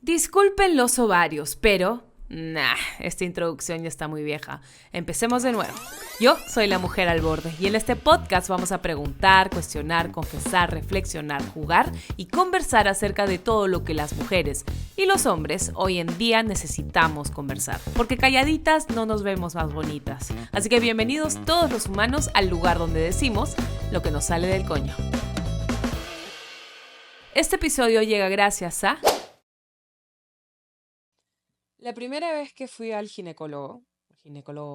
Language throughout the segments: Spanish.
Disculpen los ovarios, pero... esta introducción ya está muy vieja. Empecemos de nuevo. Yo soy la mujer al borde y en este podcast vamos a preguntar, cuestionar, confesar, reflexionar, jugar y conversar acerca de todo lo que las mujeres y los hombres hoy en día necesitamos conversar. Porque calladitas no nos vemos más bonitas. Así que bienvenidos todos los humanos al lugar donde decimos lo que nos sale del coño. Este episodio llega gracias a... La primera vez que fui al ginecólogo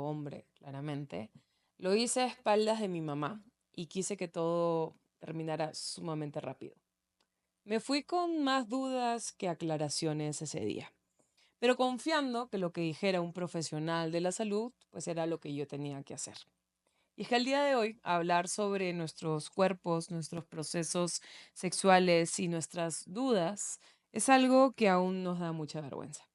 hombre, claramente, lo hice a espaldas de mi mamá y quise que todo terminara sumamente rápido. Me fui con más dudas que aclaraciones ese día, pero confiando que lo que dijera un profesional de la salud, pues era lo que yo tenía que hacer. Y es que al día de hoy hablar sobre nuestros cuerpos, nuestros procesos sexuales y nuestras dudas es algo que aún nos da mucha vergüenza.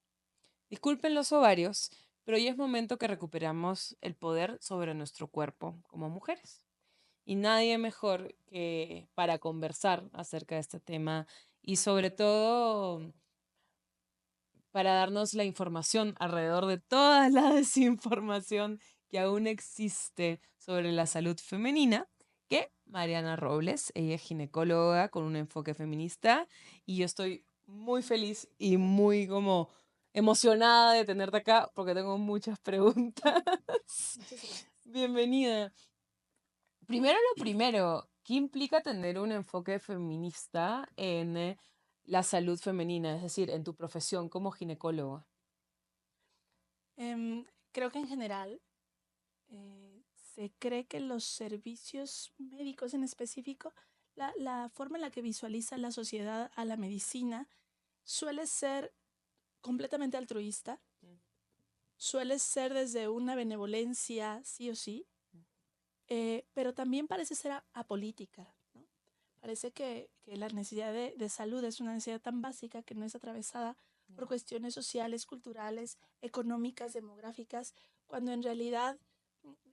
Disculpen los ovarios, pero ya es momento que recuperamos el poder sobre nuestro cuerpo como mujeres. Y nadie mejor que para conversar acerca de este tema y sobre todo para darnos la información alrededor de toda la desinformación que aún existe sobre la salud femenina, que Mariana Robles, ella es ginecóloga con un enfoque feminista y yo estoy muy feliz y muy como emocionada de tenerte acá porque tengo muchas preguntas. Muchas gracias. Bienvenida. Primero lo primero, ¿qué implica tener un enfoque feminista en la salud femenina, es decir, en tu profesión como ginecólogo? Creo que en general se cree que los servicios médicos en específico, la forma en la que visualiza la sociedad a la medicina suele ser completamente altruista, suele ser desde una benevolencia, sí o sí, pero también parece ser apolítica, ¿no? Parece que la necesidad de salud es una necesidad tan básica que no es atravesada por cuestiones sociales, culturales, económicas, demográficas, cuando en realidad,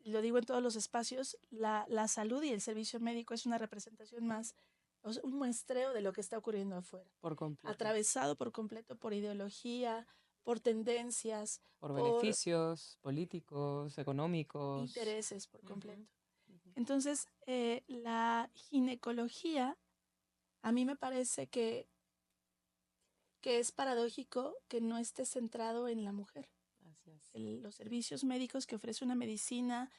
lo digo en todos los espacios, la salud y el servicio médico es una representación más, o sea, un muestreo de lo que está ocurriendo afuera, Por completo. atravesado por completo por ideología, por tendencias, Por por beneficios políticos, económicos. intereses, por Ujú, completo. ujú. Entonces, la ginecología a mí me parece que es paradójico que no esté centrado en la mujer. Así es. Los servicios médicos que ofrece una medicina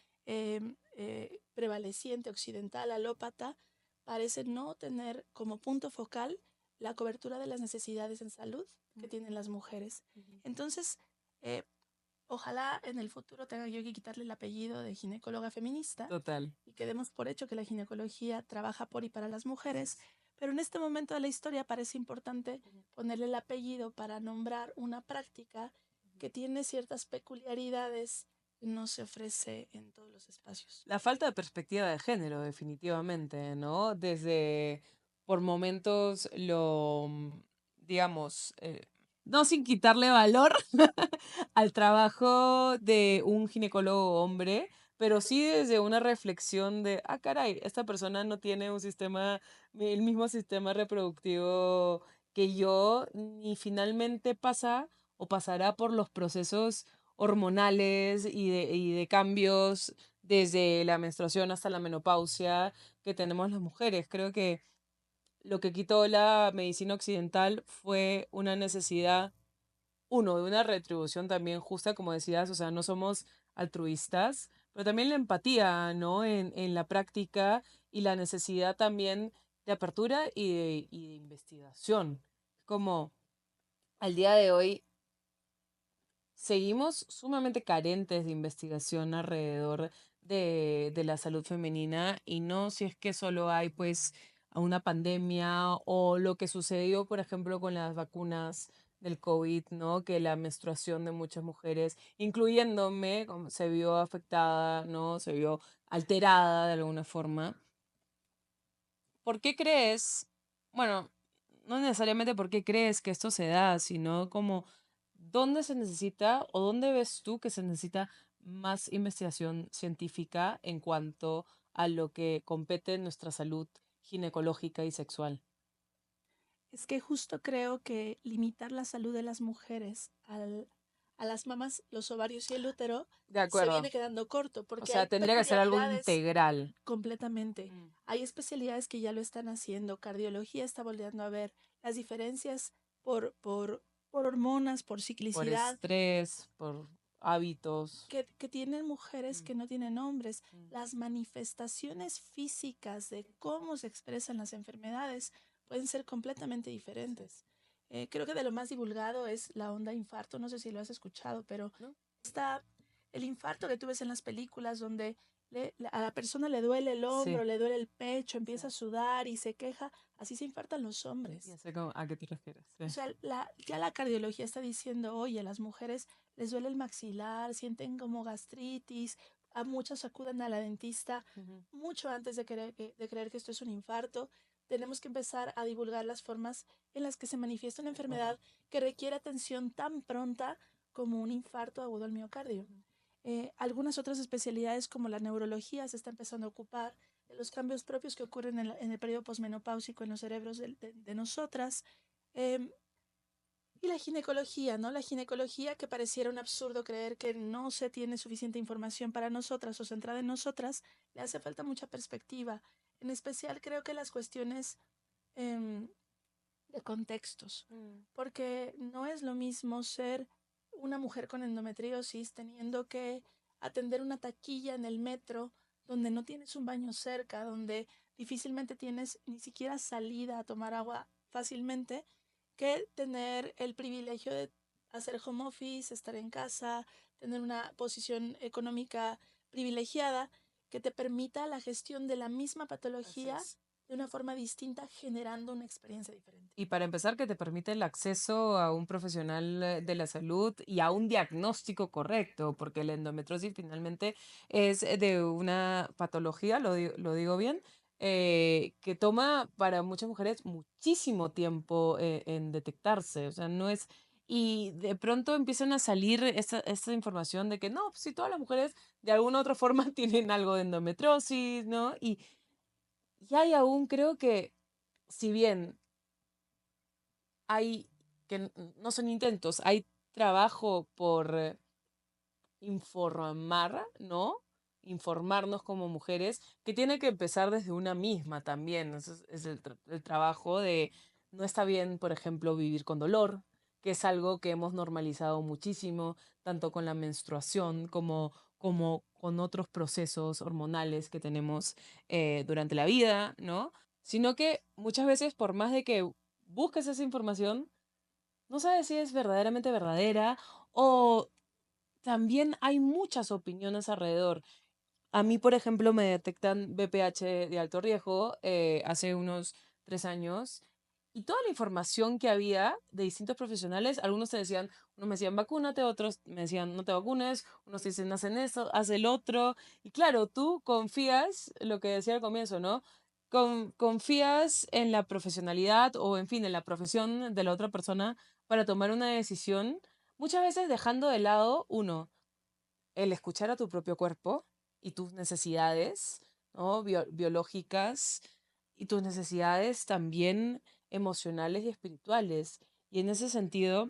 prevaleciente, occidental, alópata, parecen no tener como punto focal la cobertura de las necesidades en salud que tienen las mujeres. Ujú. Entonces, eh, ojalá en el futuro tenga yo que quitarle el apellido de ginecóloga feminista Total. y que demos por hecho que la ginecología trabaja por y para las mujeres, pero en este momento de la historia parece importante ponerle el apellido para nombrar una práctica que tiene ciertas peculiaridades que no se ofrece en todos los espacios. La falta de perspectiva de género, definitivamente, ¿no? Desde por momentos digamos, no sin quitarle valor al trabajo de un ginecólogo hombre, pero sí desde una reflexión de, ah, caray, esta persona no tiene el mismo sistema reproductivo que yo, ni finalmente pasa o pasará por los procesos hormonales y de cambios desde la menstruación hasta la menopausia que tenemos las mujeres. Creo que lo que quitó la medicina occidental fue una necesidad, uno, de una retribución también justa, como decías, o sea, no somos altruistas, pero también la empatía, ¿no? En la práctica y la necesidad también de apertura y de investigación. Como al día de hoy seguimos sumamente carentes de investigación alrededor de la salud femenina y no si es que solo hay pues una pandemia o lo que sucedió, por ejemplo, con las vacunas del COVID, ¿no? Que la menstruación de muchas mujeres, incluyéndome, como se vio afectada, ¿no? Se vio alterada de alguna forma. ¿Por qué crees? Bueno, no necesariamente por qué crees que esto se da, sino como dónde se necesita o dónde ves tú que se necesita más investigación científica en cuanto a lo que compete en nuestra salud ginecológica y sexual. Es que justo creo que limitar la salud de las mujeres a las mamas, los ovarios y el útero De se acuerdo. viene quedando corto, O porque sea, hay tendría que ser algo peculiaridades integral. completamente. Mm. Hay especialidades que ya lo están haciendo. Cardiología está volviendo a ver las diferencias por, por, por hormonas, por Por ciclicidad, estrés, por hábitos. que tienen mujeres Mm, que no tienen hombres. mm, Las manifestaciones físicas de cómo se expresan las enfermedades pueden ser completamente sí. diferentes. Creo que de lo más divulgado es la onda infarto, no sé si lo has escuchado, pero ¿No? está el infarto que tú ves en las películas donde a la persona le duele el Sí, hombro, le duele el pecho, sí. empieza a sudar y se queja, así se infartan los Ya hombres. sé a qué te refieres. Sí. O sea, ya la cardiología está diciendo, oye, a las mujeres les duele el maxilar, sienten como gastritis, a muchas acuden a la dentista Ujú. mucho antes de creer que esto es un infarto. Tenemos que empezar a divulgar las formas en las que se manifiesta una De acuerdo. enfermedad que requiere atención tan pronta como un infarto agudo al miocardio. Ujú. Algunas otras especialidades como la neurología se está empezando a ocupar de los cambios propios que ocurren en el periodo posmenopáusico en los cerebros de nosotras. Eh, y la ginecología, ¿no? La ginecología que pareciera un absurdo creer que no se tiene suficiente información para nosotras o centrada en nosotras, le hace falta mucha perspectiva. En especial creo que las cuestiones eh, de contextos, Mm. porque no es lo mismo ser una mujer con endometriosis teniendo que atender una taquilla en el metro donde no tienes un baño cerca, donde difícilmente tienes ni siquiera salida a tomar agua fácilmente, que tener el privilegio de hacer home office, estar en casa, tener una posición económica privilegiada que te permita la gestión de la misma Así patología es. de una forma distinta, generando una experiencia diferente. Y para empezar, que te permite el acceso a un profesional de la salud y a un diagnóstico correcto, porque la endometriosis finalmente es de una patología, lo digo bien, que toma para muchas mujeres muchísimo tiempo en detectarse. O sea, no es. Y de pronto empiezan a salir esta información de que no, pues si todas las mujeres de alguna u otra forma tienen algo de endometriosis, ¿no? Y hay aún, creo que, si bien hay, no son intentos, hay trabajo por informar, ¿no? Informarnos como mujeres, que tiene que empezar desde una misma también. Ese es el trabajo de, no está bien, por ejemplo, vivir con dolor, que es algo que hemos normalizado muchísimo, tanto con la menstruación como con otros procesos hormonales que tenemos durante la vida, ¿no? Sino que muchas veces, por más de que busques esa información, no sabes si es verdaderamente verdadera o también hay muchas opiniones alrededor. A mí, por ejemplo, me detectan BPH de alto riesgo hace unos 3 años y toda la información que había de distintos profesionales, algunos te decían, unos me decían vacúnate, otros me decían no te vacunes, unos te dicen hacen eso, haz el otro. Y claro, tú confías, lo que decía al comienzo, ¿no? Confías en la profesionalidad o, en fin, en la profesión de la otra persona para tomar una decisión, muchas veces dejando de lado, uno, el escuchar a tu propio cuerpo y tus necesidades, ¿no? Biológicas y tus necesidades también emocionales y espirituales. Y en ese sentido,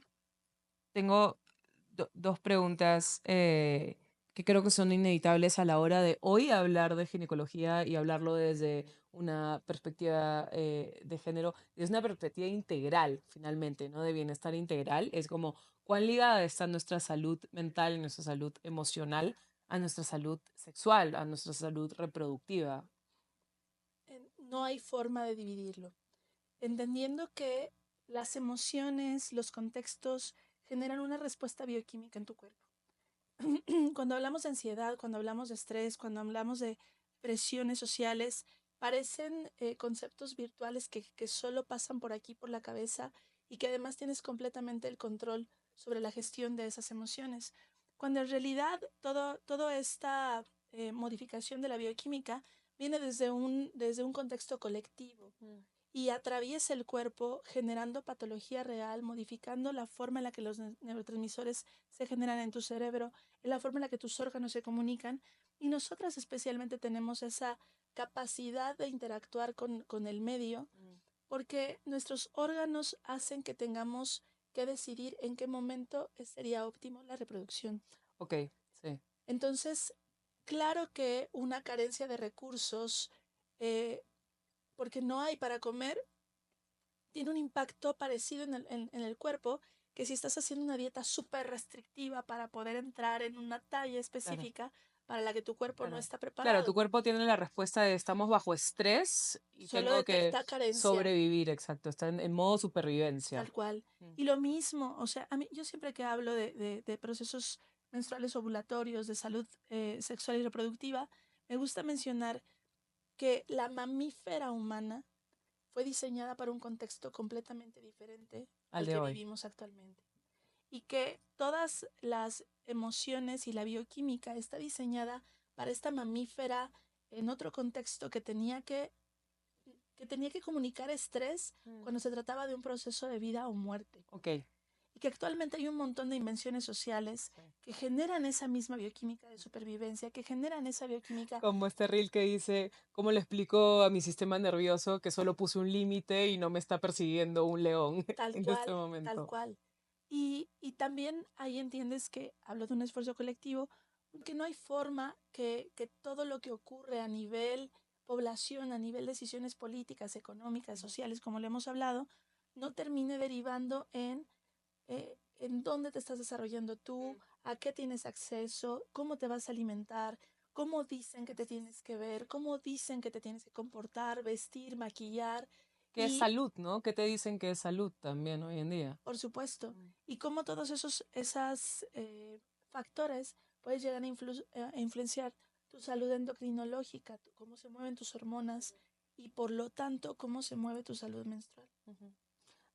tengo dos preguntas que creo que son inevitables a la hora de hoy hablar de ginecología y hablarlo desde una perspectiva de género, desde una perspectiva integral, finalmente, ¿no? De bienestar integral. Es como cuán ligada está nuestra salud mental y nuestra salud emocional a nuestra salud sexual, a nuestra salud reproductiva. No hay forma de dividirlo. Entendiendo que las emociones, los contextos generan una respuesta bioquímica en tu cuerpo. Cuando hablamos de ansiedad, cuando hablamos de estrés, cuando hablamos de presiones sociales, parecen conceptos virtuales que solo pasan por aquí, por la cabeza, y que además tienes completamente el control sobre la gestión de esas emociones. Cuando en realidad toda esta modificación de la bioquímica viene desde un contexto colectivo Mm. y atraviesa el cuerpo generando patología real, modificando la forma en la que los neurotransmisores se generan en tu cerebro, en la forma en la que tus órganos se comunican. Y nosotras especialmente tenemos esa capacidad de interactuar con el medio Mm. porque nuestros órganos hacen que tengamos que decidir en qué momento sería óptimo la reproducción. Ok, sí. Entonces, claro que una carencia de recursos, eh, porque no hay para comer, tiene un impacto parecido en el cuerpo que si estás haciendo una dieta súper restrictiva para poder entrar en una talla Claro, específica para la que tu cuerpo no claro. está Claro, tu preparado. cuerpo tiene la respuesta de estamos bajo estrés y Solo tengo que detecta carencia, sobrevivir, exacto. Está en modo supervivencia. tal cual. Mm. Y lo mismo, o sea, a mí, yo siempre que hablo de procesos menstruales ovulatorios, de salud sexual y reproductiva, me gusta mencionar que la mamífera humana fue diseñada para un contexto completamente diferente Al al de que hoy. vivimos actualmente. Y que todas las emociones y la bioquímica está diseñada para esta mamífera en otro contexto que tenía que comunicar estrés Mm. cuando se trataba de un proceso de vida o muerte. Ok. Y que actualmente hay un montón de invenciones sociales Sí. que generan esa misma bioquímica de supervivencia, que generan esa bioquímica Como este reel que dice, ¿cómo le explico a mi sistema nervioso que solo puse un límite y no me está persiguiendo un león tal en este cual, tal momento? cual. Y también ahí entiendes que hablo de un esfuerzo colectivo, que no hay forma que todo lo que ocurre a nivel población, a nivel decisiones políticas, económicas, Ujú. sociales, como lo hemos hablado, no termine derivando en dónde te estás desarrollando tú, Mm. a qué tienes acceso, cómo te vas a alimentar, cómo dicen que te tienes que ver, cómo dicen que te tienes que comportar, vestir, maquillar Que es y, salud, ¿no? ¿Qué te dicen que es salud también hoy en día? por supuesto, Mm. y cómo todos esos factores puedes llegar a influenciar tu salud endocrinológica, cómo se mueven tus hormonas y por lo tanto cómo se mueve tu salud menstrual. Ujú.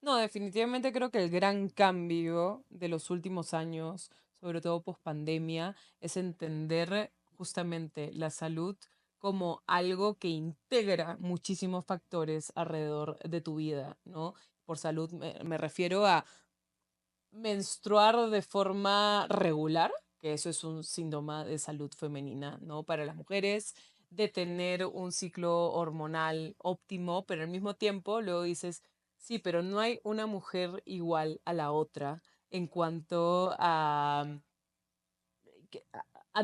No, definitivamente creo que el gran cambio de los últimos años, sobre todo post pandemia, es entender justamente la salud como algo que integra muchísimos factores alrededor de tu vida, ¿no? Por salud me refiero a menstruar de forma regular, que eso es un síntoma de salud femenina, ¿no? Para las mujeres, de tener un ciclo hormonal óptimo, pero al mismo tiempo luego dices, sí, pero no hay una mujer igual a la otra en cuanto a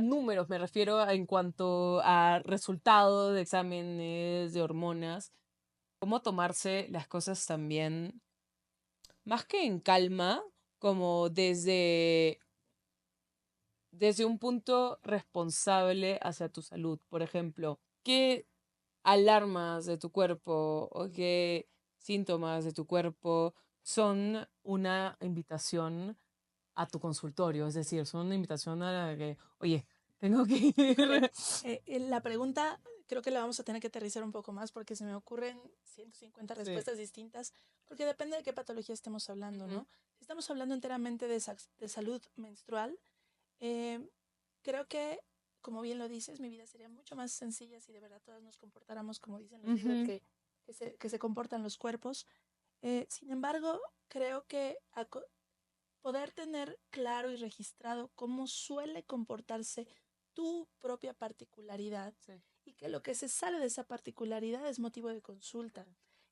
números, me refiero en cuanto a resultados de exámenes, de hormonas, cómo tomarse las cosas también, más que en calma, como desde un punto responsable hacia tu salud. Por ejemplo, ¿qué alarmas de tu cuerpo o qué síntomas de tu cuerpo son una invitación a tu consultorio? Es decir, son una invitación a la que, oye, tengo que Híjole, ir. la pregunta creo que la vamos a tener que aterrizar un poco más porque se me ocurren 150 Sí. respuestas distintas, porque depende de qué patología estemos hablando, Ujú. ¿no? Si estamos hablando enteramente de salud menstrual, eh, creo que, como bien lo dices, mi vida sería mucho más sencilla si de verdad todas nos comportáramos como dicen los libros Ujú. que se comportan los cuerpos. Sin embargo, creo que poder tener claro y registrado cómo suele comportarse tu propia particularidad Sí. y que lo que se sale de esa particularidad es motivo de consulta.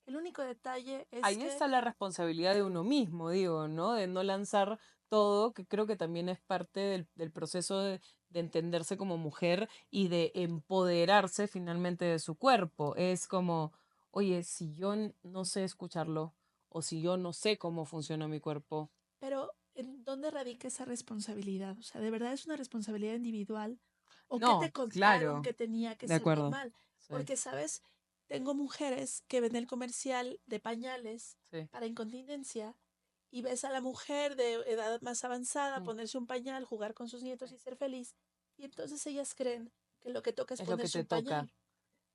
El único detalle es Ahí que, está la responsabilidad de uno mismo, digo, ¿no? De no lanzar todo, que creo que también es parte del proceso de entenderse como mujer y de empoderarse finalmente de su cuerpo. Es como, oye, si yo no sé escucharlo o si yo no sé cómo funciona mi cuerpo. pero ¿en dónde radica esa responsabilidad? O sea, ¿de verdad es una responsabilidad individual? ¿O qué te No, contaron claro, que tenía que de ser acuerdo. normal? Sí, Porque, ¿sabes? Tengo mujeres que ven el comercial de pañales sí. para incontinencia y ves a la mujer de edad más avanzada Mm. ponerse un pañal, jugar con sus Sí. nietos y ser feliz. Y entonces ellas creen que lo que toca es Es lo que ponerse te un toca.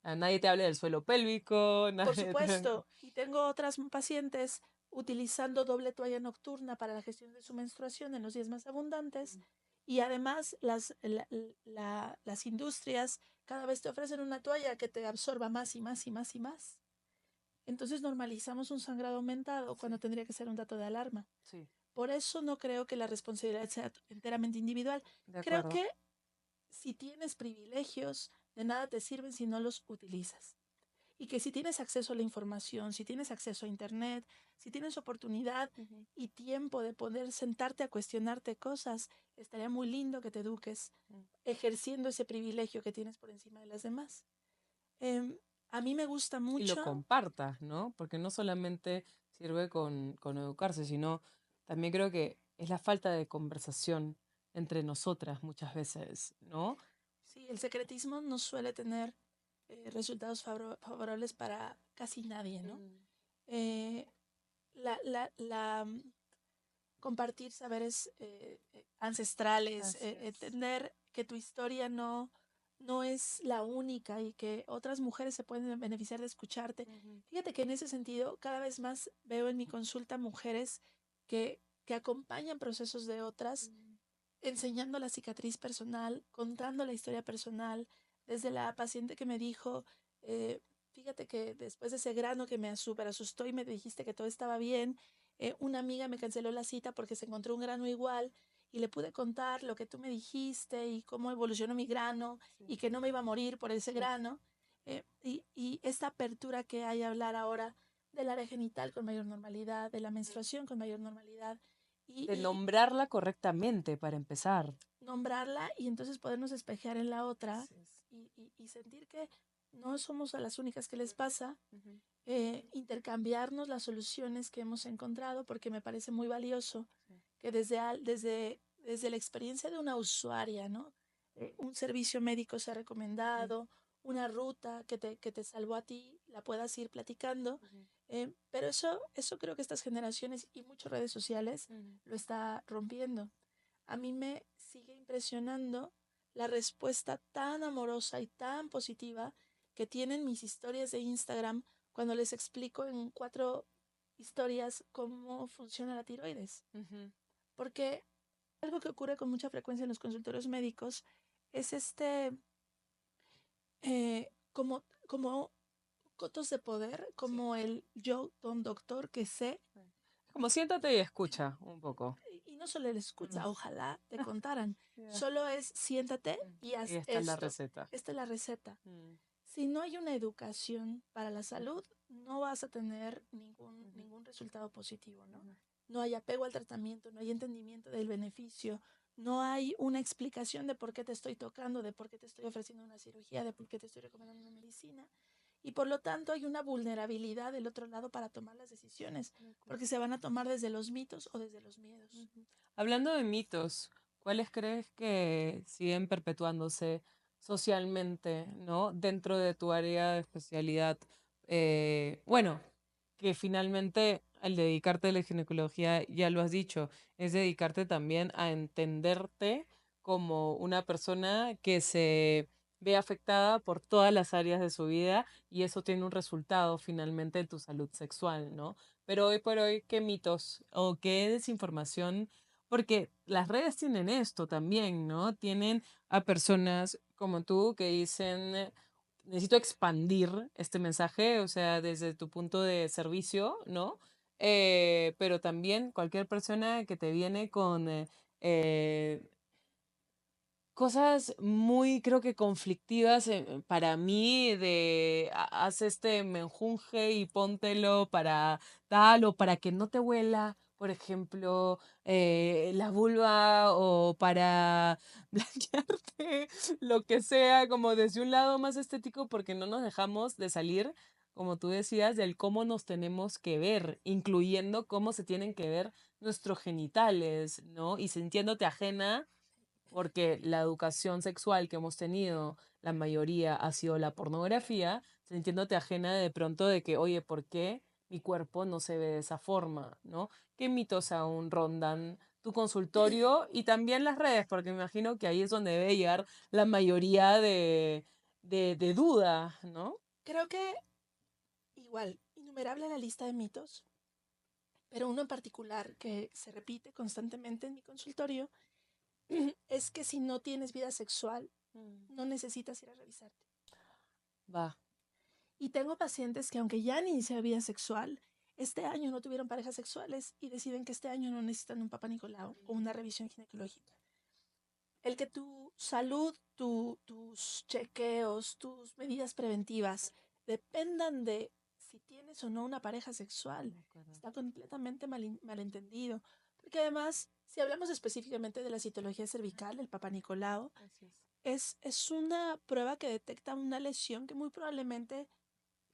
pañal. Nadie te habla del suelo pélvico, Por nadie te... supuesto, y tengo otras pacientes utilizando doble toalla nocturna para la gestión de su menstruación en los días más abundantes y además las industrias cada vez te ofrecen una toalla que te absorba más y más y más y más. Entonces normalizamos un sangrado aumentado Sí, cuando tendría que ser un dato de alarma. sí, Por eso no creo que la responsabilidad sea enteramente individual. de Creo acuerdo. que si tienes privilegios, de nada te sirven si no los utilizas. y que si tienes acceso a la información, si tienes acceso a Internet, si tienes oportunidad Ujú. y tiempo de poder sentarte a cuestionarte cosas, estaría muy lindo que te eduques Mm. ejerciendo ese privilegio que tienes por encima de las demás. Em, a mí me gusta Y lo mucho, compartas, ¿no? Porque no solamente sirve con educarse, sino también creo que es la falta de conversación entre nosotras muchas veces, ¿no? sí, el secretismo no suele tener resultados favorables para casi nadie, ¿no? Mm. Eh, compartir saberes ancestrales, Así es. entender que tu historia no es la única y que otras mujeres se pueden beneficiar de escucharte. Ujú. Fíjate que en ese sentido, cada vez más veo en mi consulta mujeres que acompañan procesos de otras, Mm. enseñando la cicatriz personal, contando la historia personal, desde la paciente que me dijo, eh, fíjate que después de ese grano que me súper asustó y me dijiste que todo estaba bien, una amiga me canceló la cita porque se encontró un grano igual y le pude contar lo que tú me dijiste y cómo evolucionó mi grano Sí, y que no me iba a morir por ese sí. grano. Y esta apertura que hay a hablar ahora del área genital con mayor normalidad, de la menstruación con mayor normalidad De y nombrarla correctamente para empezar. nombrarla y entonces podernos espejear en la otra Así es. y sentir que no somos a las únicas que les pasa, Ujú. intercambiarnos las soluciones que hemos encontrado, porque me parece muy valioso Sí. que desde la experiencia de una usuaria, ¿no? Un servicio médico se ha Mm. recomendado, una ruta que te salvó a ti, la puedas ir platicando. Ujú. Pero eso creo que estas generaciones y muchas redes sociales Ujú. lo está rompiendo. A mí me sigue impresionando la respuesta tan amorosa y tan positiva que tienen mis historias de Instagram cuando les explico en 4 historias cómo funciona la tiroides. Ujú. Porque algo que ocurre con mucha frecuencia en los consultorios médicos es como cotos de poder, Sí. como el yo, don doctor, que sé. Sí. Como siéntate y escucha un poco. Y no solo el Mm. escucha, ojalá te contaran. Ya. Solo es siéntate Mm. y Y haz esta es la esto. receta. Esta es la receta. Mm. Si no hay una educación para la Ujú. salud, no vas a tener Ujú. ningún resultado positivo, ¿no? Ujú. No hay apego al tratamiento, no hay entendimiento del beneficio, no hay una explicación de por qué te estoy tocando, de por qué te estoy ofreciendo una cirugía, de por qué te estoy recomendando una medicina. Y por lo tanto hay una vulnerabilidad del otro lado para tomar las decisiones, De acuerdo. porque se van a tomar desde los mitos o desde los miedos. Ujú. Hablando de mitos, ¿cuáles crees que siguen perpetuándose socialmente, ¿no? Dentro de tu área de especialidad. Bueno, que finalmente al dedicarte a la ginecología, ya lo has dicho, es dedicarte también a entenderte como una persona que se ve afectada por todas las áreas de su vida y eso tiene un resultado finalmente en tu salud sexual, ¿no? Pero hoy por hoy, ¿qué mitos o qué desinformación? Porque las redes tienen esto también, ¿no? Tienen a personas como tú que dicen, necesito expandir este mensaje, o sea, desde tu punto de servicio, ¿no? Pero también cualquier persona que te viene con eh, cosas muy, creo que conflictivas para mí, de haz este menjunje y póntelo para tal o para que no te huela, por ejemplo, la vulva o para blanquearte, lo que sea, como desde un lado más estético, porque no nos dejamos de salir, como tú decías, del cómo nos tenemos que ver, incluyendo cómo se tienen que ver nuestros genitales, ¿no? Y sintiéndote ajena porque la educación sexual que hemos tenido, la mayoría ha sido la pornografía, sintiéndote ajena de pronto de que, oye, ¿por qué mi cuerpo no se ve de esa forma? ¿No? ¿Qué mitos aún rondan tu consultorio y también las redes? Porque me imagino que ahí es donde debe llegar la mayoría de duda, ¿no? Creo que igual, innumerable la lista de mitos, pero uno en particular que se repite constantemente en mi consultorio es que si no tienes vida sexual, Mm. no necesitas ir a revisarte. Va. Y tengo pacientes que aunque ya han iniciado vida sexual, este año no tuvieron parejas sexuales y deciden que este año no necesitan un papá Nicolau o una revisión ginecológica. El que tu salud, tus chequeos, tus medidas preventivas dependan de si tienes o no una pareja sexual. De acuerdo. Está completamente malentendido. Porque además, si hablamos específicamente de la citología cervical, el Papa Nicolau, Así es. es una prueba que detecta una lesión que muy probablemente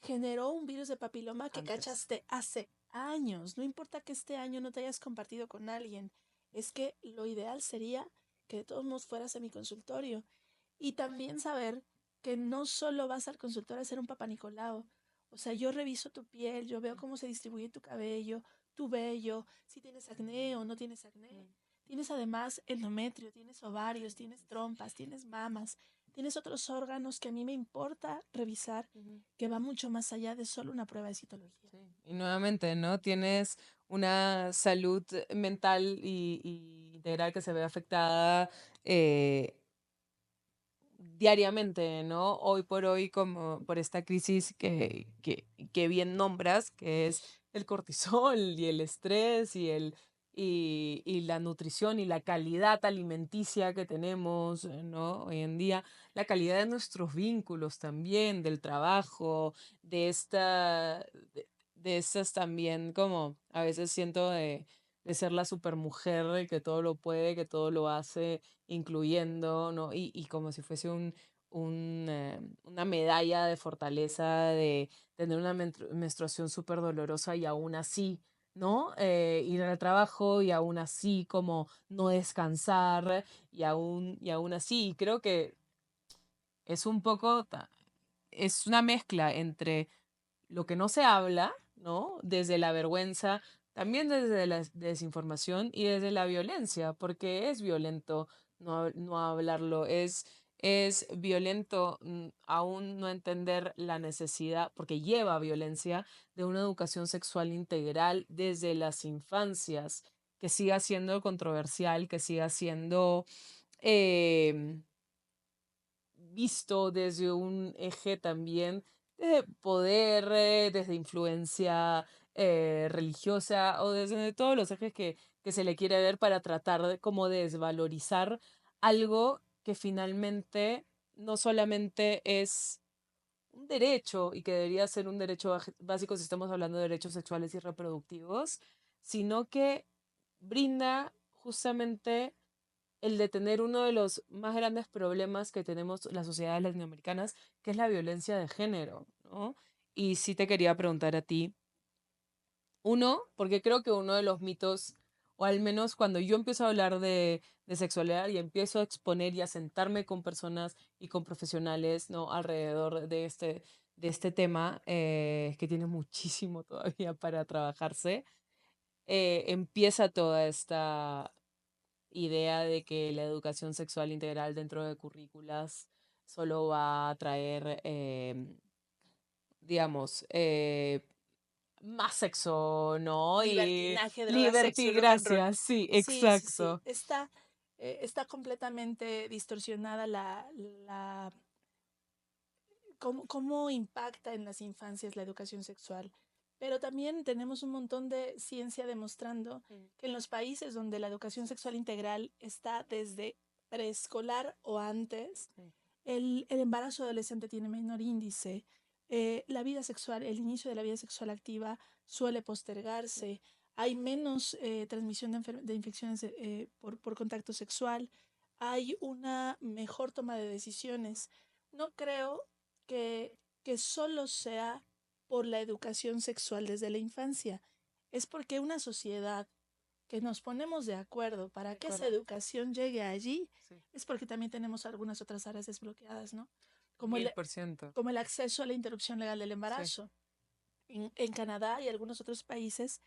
generó un virus de papiloma que Antes. cachaste hace años. No importa que este año no te hayas compartido con alguien, es que lo ideal sería que de todos modos fueras a mi consultorio. Y también saber que no solo vas al consultorio a hacer un papá Nicolau. O sea, yo reviso tu piel, yo veo cómo se distribuye tu cabello, tu vello, si tienes acné o no tienes acné. Mm. Tienes además endometrio, tienes ovarios, tienes trompas, tienes mamas, tienes otros órganos que a mí me importa revisar, Ujú. que va mucho más allá de solo una prueba de citología. Sí. Y nuevamente, ¿no? Tienes una salud mental y integral que se ve afectada eh, diariamente, ¿no? Hoy por hoy, como por esta crisis que bien nombras, que es el cortisol y el estrés y la nutrición y la calidad alimenticia que tenemos, ¿no? Hoy en día, la calidad de nuestros vínculos también, del trabajo, de de estas también, como a veces siento de ser la supermujer que todo lo puede, que todo lo hace incluyendo, ¿no? Y como si fuese una medalla de fortaleza, de tener una menstruación súper dolorosa y aún así, ¿no? Ir al trabajo y aún así como no descansar y aún así. Y creo que es un poco, es una mezcla entre lo que no se habla, ¿no? Desde la vergüenza, también desde la desinformación y desde la violencia, porque es violento no hablarlo, es violento aún no entender la necesidad, porque lleva violencia, de una educación sexual integral desde las infancias, que siga siendo controversial, que siga siendo em, visto desde un eje también de poder, desde influencia religiosa o desde todos los ejes que se le quiere ver para tratar de como de desvalorizar algo que finalmente no solamente es un derecho y que debería ser un derecho básico si estamos hablando de derechos sexuales y reproductivos, sino que brinda justamente el de tener uno de los más grandes problemas que tenemos las sociedades latinoamericanas, que es la violencia de género, ¿no? Y sí te quería preguntar a ti, uno, porque creo que uno de los mitos, o al menos cuando yo empiezo a hablar de sexualidad y empiezo a exponer y a sentarme con personas y con profesionales, ¿no? Alrededor de este tema, que tiene muchísimo todavía para trabajarse, empieza toda esta idea de que la educación sexual integral dentro de currículas solo va a traer, digamos, más sexo, ¿no? Y Libertinaje, drogas, sexo liberty, y rock and roll. gracias, sí, Sí, sí, sí. exacto. Está completamente distorsionada cómo impacta en las infancias la educación sexual. Pero también tenemos un montón de ciencia demostrando Mm. que en los países donde la educación sexual integral está desde preescolar o antes, Sí, el embarazo adolescente tiene menor índice, la vida sexual, el inicio de la vida sexual activa suele postergarse, hay menos transmisión de infecciones por contacto sexual, hay una mejor toma de decisiones. No creo que, que solo sea por la educación sexual desde la infancia, es porque una sociedad que nos ponemos de acuerdo de para que esa acuerdo. educación llegue allí, Sí, es porque también tenemos algunas otras áreas desbloqueadas, ¿no? Como mil el, por ciento. como el acceso a la interrupción legal del Sí, embarazo. En Canadá y algunos otros países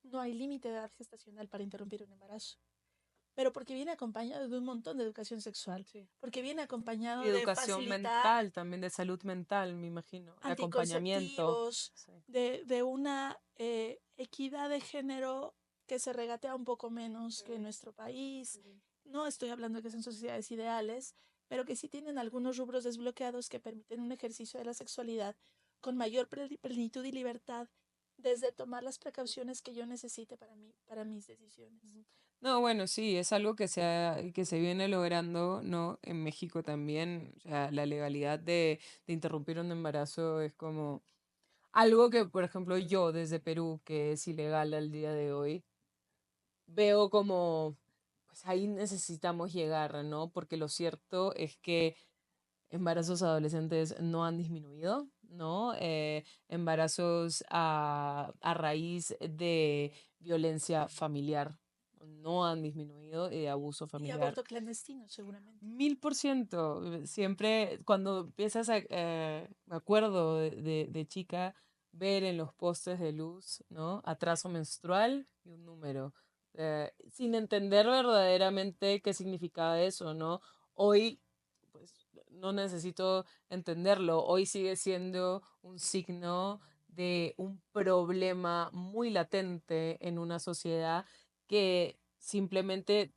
no hay límite de edad gestacional para interrumpir un embarazo, pero porque viene acompañado de un montón de educación sexual, sí. porque viene Y acompañado de educación facilitar mental, también de salud mental, me imagino, de acompañamiento. anticonceptivos, Sí. de una equidad de género que se regatea un poco menos que en Ujú, nuestro país. ujú. No estoy hablando de que son sociedades ideales, pero que sí tienen algunos rubros desbloqueados que permiten un ejercicio de la sexualidad con mayor plenitud y libertad desde tomar las precauciones que yo necesite para mí, para mis decisiones. No, bueno, sí, es algo que se viene logrando, ¿no? En México también, o sea, la legalidad de interrumpir un embarazo es como algo que, por ejemplo, yo desde Perú, que es ilegal al día de hoy, veo como, pues ahí necesitamos llegar, ¿no? Porque lo cierto es que embarazos adolescentes no han disminuido, ¿no? Embarazos a raíz de violencia familiar no han disminuido y de abuso Y familiar. aborto clandestino, seguramente. 1000%. Siempre cuando empiezas a, me acuerdo de chica, ver en los postes de luz, ¿no? Atraso menstrual y un número, sin entender verdaderamente qué significaba eso, ¿no? Hoy, pues, no necesito entenderlo. Hoy sigue siendo un signo de un problema muy latente en una sociedad que simplemente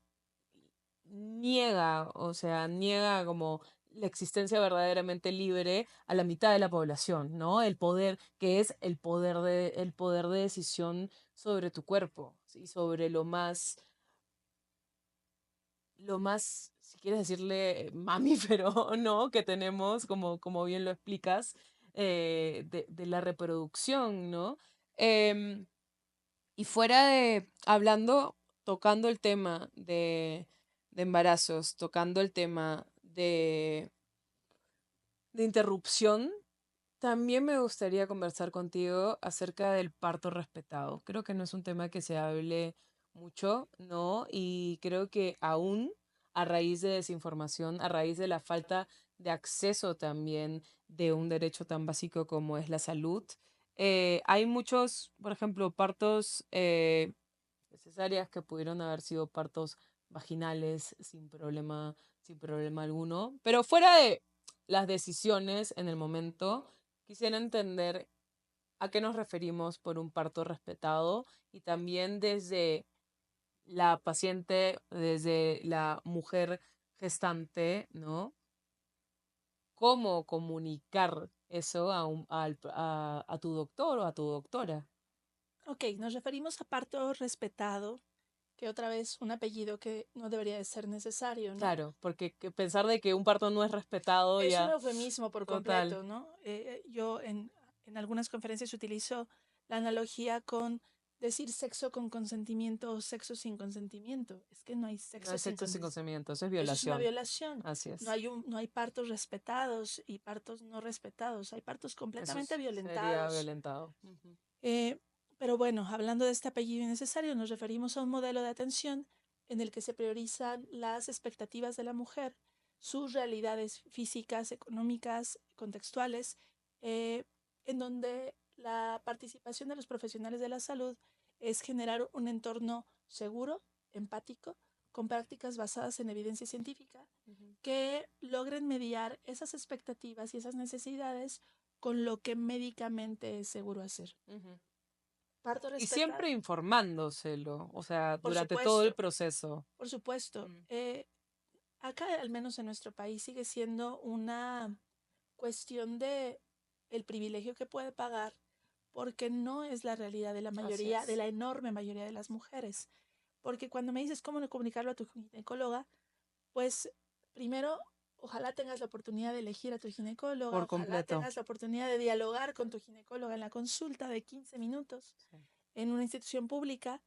niega, o sea, niega como la existencia verdaderamente libre a la mitad de la población, ¿no? El poder, que es el poder de decisión sobre tu cuerpo, y sobre lo más, si quieres decirle mamífero, ¿no? Que tenemos, como bien lo explicas, de la reproducción, ¿no? Em, y fuera de, hablando, tocando el tema de embarazos, tocando el tema de interrupción, también me gustaría conversar contigo acerca del parto respetado. Creo que no es un tema que se hable mucho, ¿no? Y creo que aún a raíz de desinformación, a raíz de la falta de acceso también de un derecho tan básico como es la salud, hay muchos, por ejemplo, partos cesáreas que pudieron haber sido partos vaginales sin problema alguno. Pero fuera de las decisiones en el momento, quisiera entender a qué nos referimos por un parto respetado y también desde la paciente, desde la mujer gestante, ¿no? ¿Cómo comunicar eso a tu doctor o a tu doctora? Ok, nos referimos a parto respetado, que otra vez un apellido que no debería de ser necesario, ¿no? Claro, porque pensar de que un parto no es respetado Es un ya, eufemismo por total. completo, ¿no? Yo en algunas conferencias utilizo la analogía con decir sexo con consentimiento o sexo sin consentimiento. Es que no hay No sexo es sin sexo sin consentimiento. consentimiento, eso es Eso es una violación. violación. Así No es. hay, no hay partos respetados y partos no respetados. Hay partos completamente Sería violentados. violentado. Ujú. Eh, pero bueno, hablando de este apellido innecesario, nos referimos a un modelo de atención en el que se priorizan las expectativas de la mujer, sus realidades físicas, económicas, contextuales, eh, en donde la participación de los profesionales de la salud es generar un entorno seguro, empático, con prácticas basadas en evidencia científica, Ujú. que logren mediar esas expectativas y esas necesidades con lo que médicamente es seguro hacer. Ujú. Parto Y respetado, siempre informándoselo, o sea, por durante todo el supuesto, proceso. por supuesto. Mm. Acá, al menos en nuestro país, sigue siendo una cuestión de el privilegio que puede pagar, porque no es la realidad de la Así mayoría, de es. la enorme mayoría de las mujeres. Porque cuando me dices cómo no comunicarlo a tu ginecóloga, pues primero, ojalá tengas la oportunidad de elegir a tu ginecóloga, Por ojalá completo. tengas la oportunidad de dialogar con tu ginecóloga en la consulta de 15 minutos Sí. en una institución pública.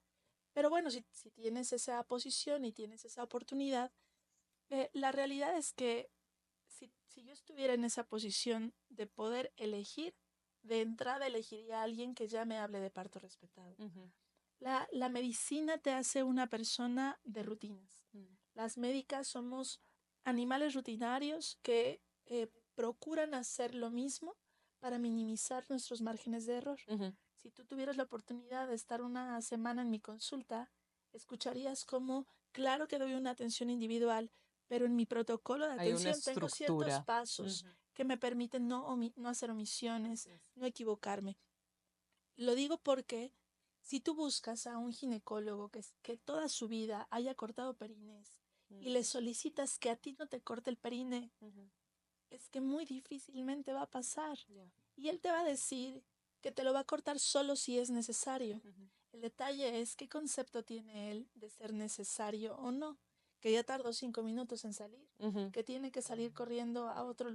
Pero bueno, si tienes esa posición y tienes esa oportunidad, la realidad es que si yo estuviera en esa posición de poder elegir, de entrada elegiría a alguien que ya me hable de parto respetado. Ujú. La medicina te hace una persona de rutinas. Mm. Las médicas somos animales rutinarios que procuran hacer lo mismo para minimizar nuestros márgenes de error. Ujú. Si tú tuvieras la oportunidad de estar una semana en mi consulta, escucharías cómo, claro que doy una atención individual, pero en mi protocolo de Hay una atención tengo ciertos estructura. pasos Ujú. que me permiten no hacer omisiones, Así es. no equivocarme. Lo digo porque si tú buscas a un ginecólogo que toda su vida haya cortado perines y Mm. le solicitas que a ti no te corte el perine, Ujú. es que muy difícilmente va a pasar. Ya. Y él te va a decir que te lo va a cortar solo si es necesario. Ujú, El detalle es qué concepto tiene él de ser necesario o no, que ya tardó 5 minutos en salir, ujú, que tiene que salir corriendo a otro,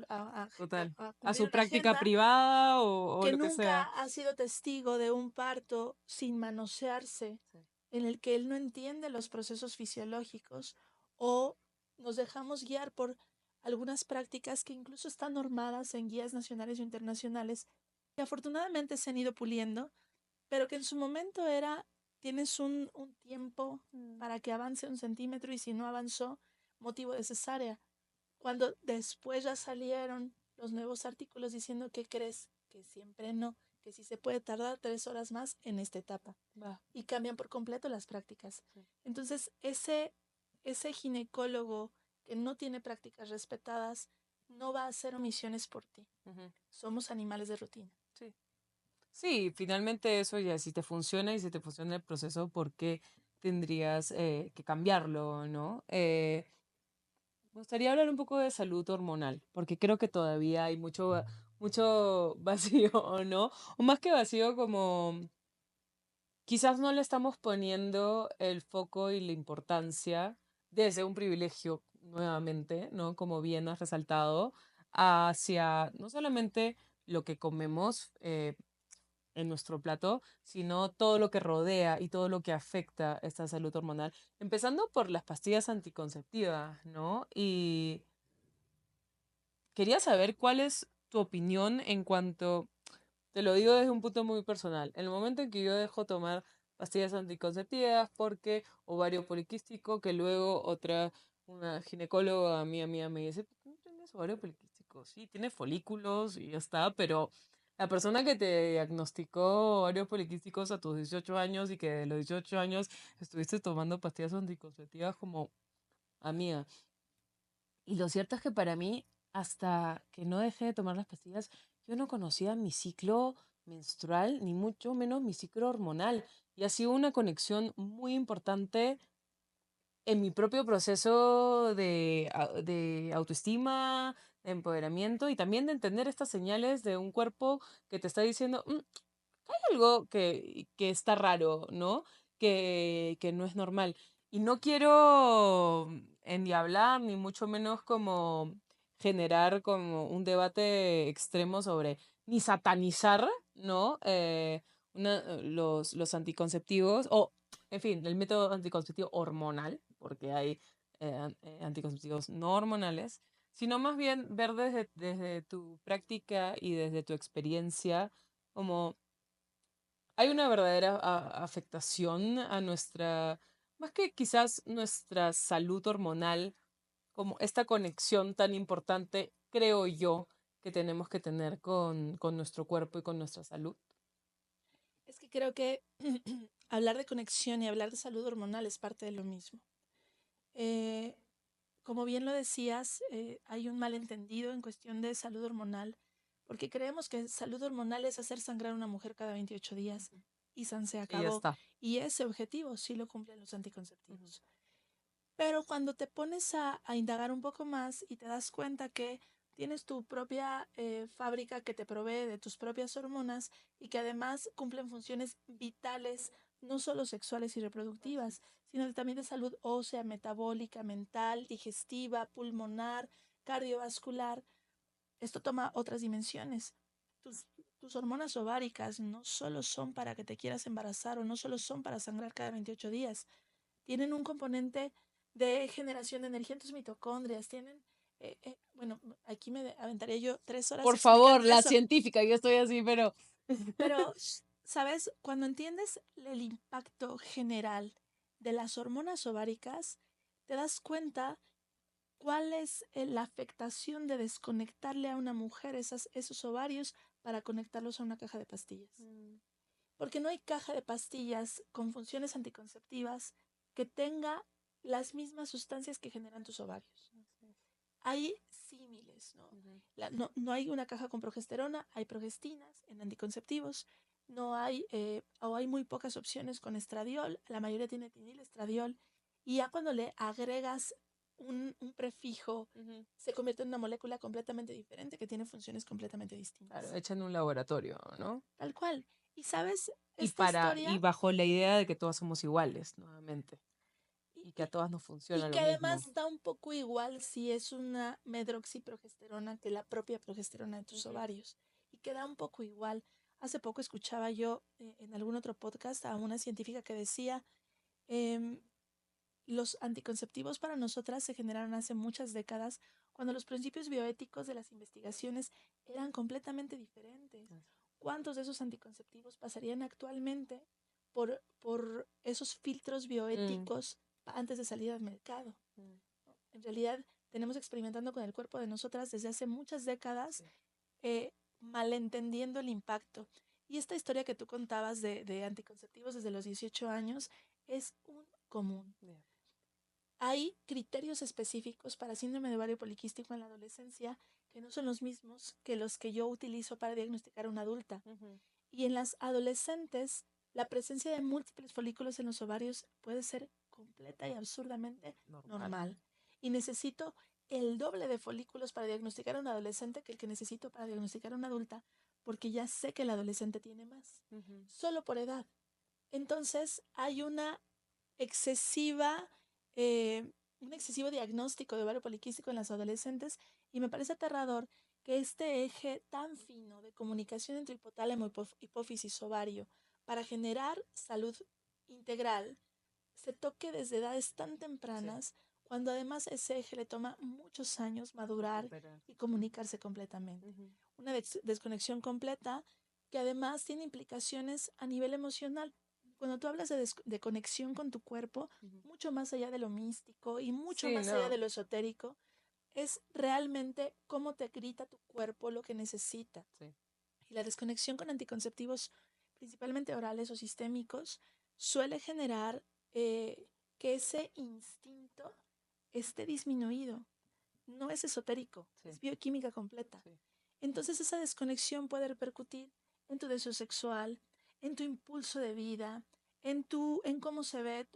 total. a A cumplir su una práctica agenda, privada o que lo que nunca sea. ha sido testigo de un parto sin manosearse, Sí. en el que él no entiende los procesos fisiológicos, o nos dejamos guiar por algunas prácticas que incluso están normadas en guías nacionales o internacionales, que afortunadamente se han ido puliendo, pero que en su momento era, tienes un tiempo Mm. para que avance 1 centímetro y si no avanzó, motivo de cesárea. Cuando después ya salieron los nuevos artículos diciendo que crees que siempre no, que sí se puede tardar 3 horas más en esta etapa. Va. Y cambian por completo las prácticas. Sí. Entonces, ese ginecólogo que no tiene prácticas respetadas no va a hacer omisiones por ti. Ujú, Somos animales de rutina. sí. Sí, finalmente eso ya, si te funciona y si te funciona el proceso, ¿por qué tendrías que cambiarlo, no? Me gustaría hablar un poco de salud hormonal, porque creo que todavía hay mucho vacío, ¿no? O más que vacío, como quizás no le estamos poniendo el foco y la importancia desde un privilegio, nuevamente, ¿no? Como bien has resaltado, hacia no solamente lo que comemos, en nuestro plato, sino todo lo que rodea y todo lo que afecta esta salud hormonal, empezando por las pastillas anticonceptivas, ¿no? Y quería saber cuál es tu opinión en cuanto, te lo digo desde un punto muy personal, en el momento en que yo dejo tomar pastillas anticonceptivas porque ovario poliquístico, que luego una ginecóloga mía me dice, "¿Por qué no tienes ovario poliquístico? Sí, tiene folículos y ya está, pero la persona que te diagnosticó ovarios poliquísticos a tus 18 años y que de los 18 años estuviste tomando pastillas anticonceptivas como amiga. Y lo cierto es que para mí, hasta que no dejé de tomar las pastillas, yo no conocía mi ciclo menstrual, ni mucho menos mi ciclo hormonal. Y ha sido una conexión muy importante en mi propio proceso de autoestima, de empoderamiento y también de entender estas señales de un cuerpo que te está diciendo, "Mm, hay algo que está raro, ¿no? Que no es normal. Y no quiero endiablar, ni mucho menos como generar como un debate extremo sobre, ni satanizar, ¿no? Los anticonceptivos, o, en fin, el método anticonceptivo hormonal, porque hay anticonceptivos no hormonales, sino más bien ver desde tu práctica y desde tu experiencia como hay una verdadera afectación a nuestra, más que quizás nuestra salud hormonal, como esta conexión tan importante, creo yo, que tenemos que tener con nuestro cuerpo y con nuestra salud. Es que creo que hablar de conexión y hablar de salud hormonal es parte de lo mismo. Eh, Como bien lo decías, hay un malentendido en cuestión de salud hormonal, porque creemos que salud hormonal es hacer sangrar a una mujer cada 28 días Ujú. y san se Y ya acabó. está. Y ese objetivo sí lo cumplen los Ujú. anticonceptivos. Pero cuando te pones a indagar un poco más y te das cuenta que tienes tu propia fábrica que te provee de tus propias hormonas y que además cumplen funciones vitales, no solo sexuales y Así reproductivas, es. sino también de salud ósea, metabólica, mental, digestiva, pulmonar, cardiovascular, esto toma otras dimensiones. Tus, tus hormonas ováricas no solo son para que te quieras embarazar o no solo son para sangrar cada 28 días, tienen un componente de generación de energía en tus mitocondrias, tienen, bueno, aquí me aventaría yo 3 horas Por favor, explicando la eso, científica, yo estoy así, pero... pero, ¿sabes? Cuando entiendes el impacto general de las hormonas ováricas, te das cuenta cuál es la afectación de desconectarle a una mujer esos ovarios para conectarlos a una caja de pastillas. Mm, Porque no hay caja de pastillas con funciones anticonceptivas que tenga las mismas sustancias que generan tus ovarios. así es. Hay símiles, ¿no? Ujú. No hay una caja con progesterona, hay progestinas en anticonceptivos, no hay, o hay muy pocas opciones con estradiol, la mayoría tiene estradiol, y ya cuando le agregas un prefijo Ujú. se convierte en una molécula completamente diferente que tiene funciones completamente Claro, distintas. hecha en un laboratorio, ¿no? Tal cual. Y sabes, Y esta y historia, bajo la idea de que todas somos iguales, nuevamente, y, y que a y- todas nos y funciona lo que mismo. además da un poco igual si es una medroxiprogesterona que la propia progesterona de tus Ujú. ovarios. Y que da un poco igual. Hace poco escuchaba yo en algún otro podcast a una científica que decía, em, los anticonceptivos para nosotras se generaron hace muchas décadas cuando los principios bioéticos de las investigaciones eran completamente diferentes. ¿Cuántos de esos anticonceptivos pasarían actualmente por esos filtros Mm, bioéticos antes de salir al mercado? mm, En realidad, tenemos experimentando con el cuerpo de nosotras desde hace muchas décadas, sí. malentendiendo el impacto. Y esta historia que tú contabas de anticonceptivos desde los 18 años es un común. Bien. Hay criterios específicos para síndrome de ovario poliquístico en la adolescencia que no son los mismos que los que yo utilizo para diagnosticar a una adulta. Ujú. Y en las adolescentes, la presencia de múltiples folículos en los ovarios puede ser completa y absurdamente Normal. normal. Y necesito el doble de folículos para diagnosticar a un adolescente que el que necesito para diagnosticar a una adulta, porque ya sé que el adolescente tiene más, Ujú. solo por edad. Entonces hay excesiva, eh, un excesivo diagnóstico de ovario poliquístico en las adolescentes y me parece aterrador que este eje tan fino de comunicación entre hipotálamo, hipófisis, ovario, para generar salud integral, se toque desde edades tan Sí, tempranas, cuando además ese eje le toma muchos años madurar recuperar. y comunicarse completamente. Ujú. Una desconexión completa que además tiene implicaciones a nivel emocional. Cuando tú hablas de conexión con tu cuerpo, Ujú. mucho más allá de lo místico y mucho Sí, más allá no. de lo esotérico, es realmente cómo te grita tu cuerpo lo que necesita. Sí. Y la desconexión con anticonceptivos, principalmente orales o sistémicos, suele generar que ese instinto esté disminuido. No es esotérico, Sí, es bioquímica completa. sí. Entonces esa desconexión puede repercutir en tu deseo sexual, en tu impulso de vida, en cómo se ve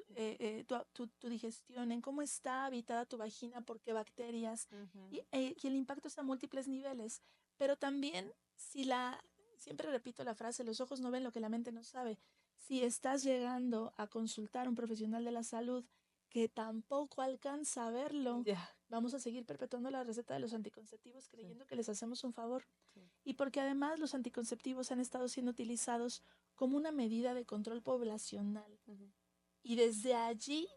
tu digestión, en cómo está habitada tu vagina, por qué bacterias, Ujú. y el impacto está a múltiples niveles. Pero también, siempre repito la frase, los ojos no ven lo que la mente no sabe. Si estás llegando a consultar a un profesional de la salud que tampoco alcanza a verlo, Ya. vamos a seguir perpetuando la receta de los anticonceptivos Sí, creyendo que les hacemos un favor. sí. Y porque además los anticonceptivos han estado siendo utilizados como una medida de control poblacional. Ujú. Y desde allí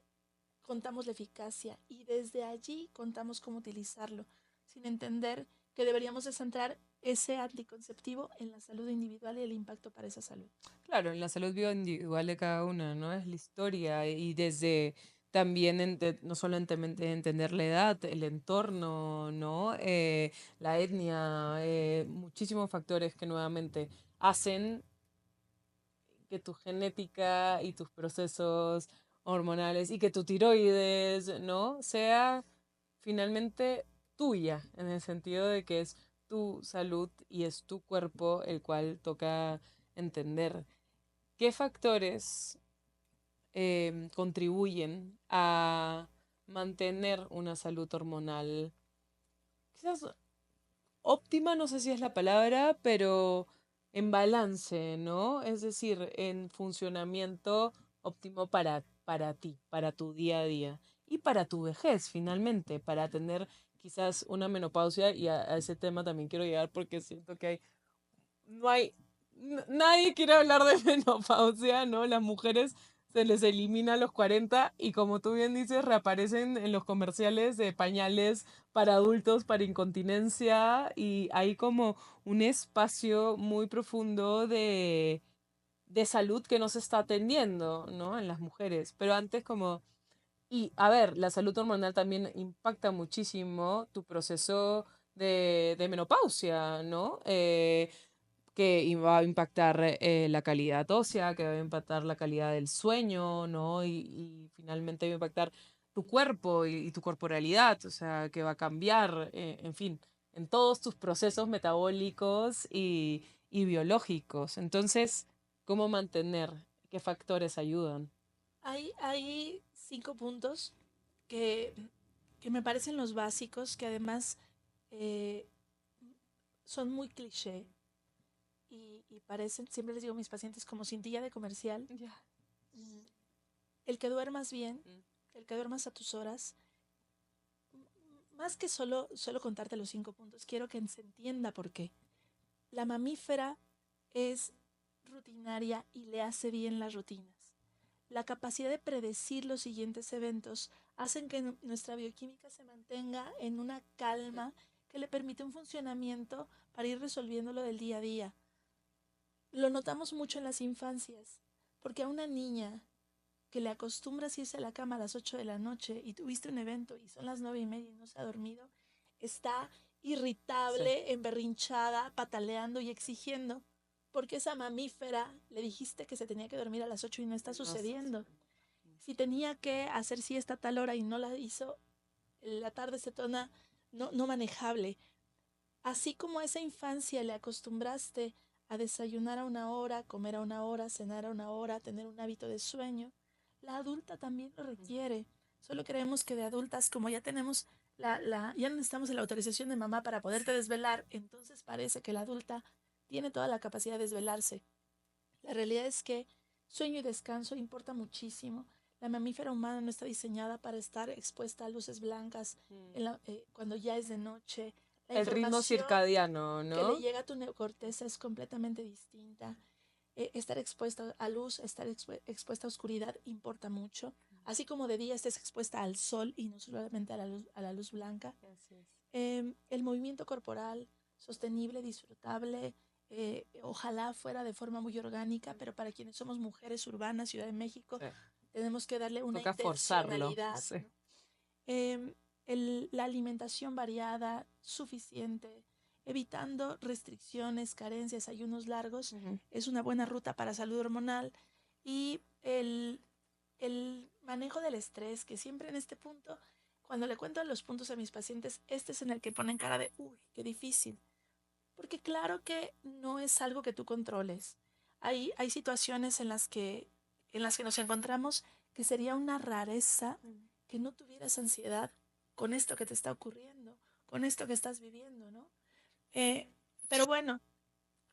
contamos la eficacia y desde allí contamos cómo utilizarlo, sin entender que deberíamos de centrar ese anticonceptivo en la salud individual y el impacto para esa salud. Claro, en la salud bioindividual de cada una, ¿no? Es la historia y desde también no solamente entender la edad, el entorno, ¿no? La etnia, muchísimos factores que nuevamente hacen que tu genética y tus procesos hormonales y que tu tiroides, ¿no? Sea finalmente tuya, en el sentido de que es tu salud y es tu cuerpo el cual toca entender. ¿Qué factores contribuyen a mantener una salud hormonal? Quizás óptima, no sé si es la palabra, pero en balance, ¿no? Es decir, en funcionamiento óptimo para ti, para tu día a día y para tu vejez, finalmente, para tener quizás una menopausia y a ese tema también quiero llegar porque siento que no hay, nadie quiere hablar de menopausia, ¿no? Las mujeres se les elimina a los 40 y como tú bien dices, reaparecen en los comerciales de pañales para adultos, para incontinencia y hay como un espacio muy profundo de salud que no se está atendiendo, ¿no? En las mujeres. Pero antes como... Y a ver, la salud hormonal también impacta muchísimo tu proceso de menopausia, ¿no? Que va a impactar la calidad ósea, que va a impactar la calidad del sueño, ¿no? Y finalmente va a impactar tu cuerpo y tu corporalidad, o sea, que va a cambiar, en fin, en todos tus procesos metabólicos y biológicos. Entonces, ¿cómo mantener? ¿Qué factores ayudan? Hay 5 puntos que que me parecen los básicos, que además eh, son muy cliché y parecen, siempre les digo a mis pacientes, como cintilla de comercial. Ya. Mm, El que duermas bien, Mm. el que duermas a tus horas, más que solo contarte los 5 puntos, quiero que se entienda por qué. La mamífera es rutinaria y le hace bien las rutinas. La capacidad de predecir los siguientes eventos hacen que nuestra bioquímica se mantenga en una calma que le permite un funcionamiento para ir resolviendo lo del día a día. Lo notamos mucho en las infancias, porque a una niña que le acostumbras irse a la cama a las 8 de la noche y tuviste un evento y son las 9:30 y no se ha dormido, está Sí. irritable, emberrinchada, pataleando y exigiendo, porque esa mamífera le dijiste que se tenía que dormir a las 8 y no está No está sucediendo. sucediendo. Si tenía que hacer siesta a tal hora y no la hizo, la tarde se torna no manejable. Así como a esa infancia le acostumbraste a desayunar a una hora, comer a una hora, cenar a una hora, tener un hábito de sueño, la adulta también lo requiere. Solo creemos que de adultas, como ya tenemos ya no necesitamos la autorización de mamá para poderte desvelar, entonces parece que la adulta tiene toda la capacidad de desvelarse. La realidad es que sueño y descanso importa muchísimo. La mamífera humana no está diseñada para estar expuesta a luces blancas Mm. cuando ya es de noche. La El ritmo información circadiano, que le ¿no? llega a tu neocorteza es completamente distinta. Estar expuesta a luz, estar expuesta a oscuridad importa mucho. Así como de día estés expuesta al sol y no solamente a la luz blanca. Así es. El movimiento corporal sostenible, disfrutable, ojalá fuera de forma muy orgánica, pero para quienes somos mujeres urbanas, Ciudad de México, Sí. tenemos que darle una Toca forzarlo. intencionalidad, Sí. ¿no? Eh, la alimentación variada, suficiente, evitando restricciones, carencias, ayunos largos, Ujú. es una buena ruta para salud hormonal. Y el manejo del estrés, que siempre en este punto, cuando le cuento los puntos a mis pacientes, este es en el que ponen cara de, uy, qué difícil. Porque claro que no es algo que tú controles. Hay situaciones en las que nos encontramos que sería una rareza Mm. que no tuvieras ansiedad con esto que te está ocurriendo, con esto que estás viviendo, ¿no? Eh, pero bueno,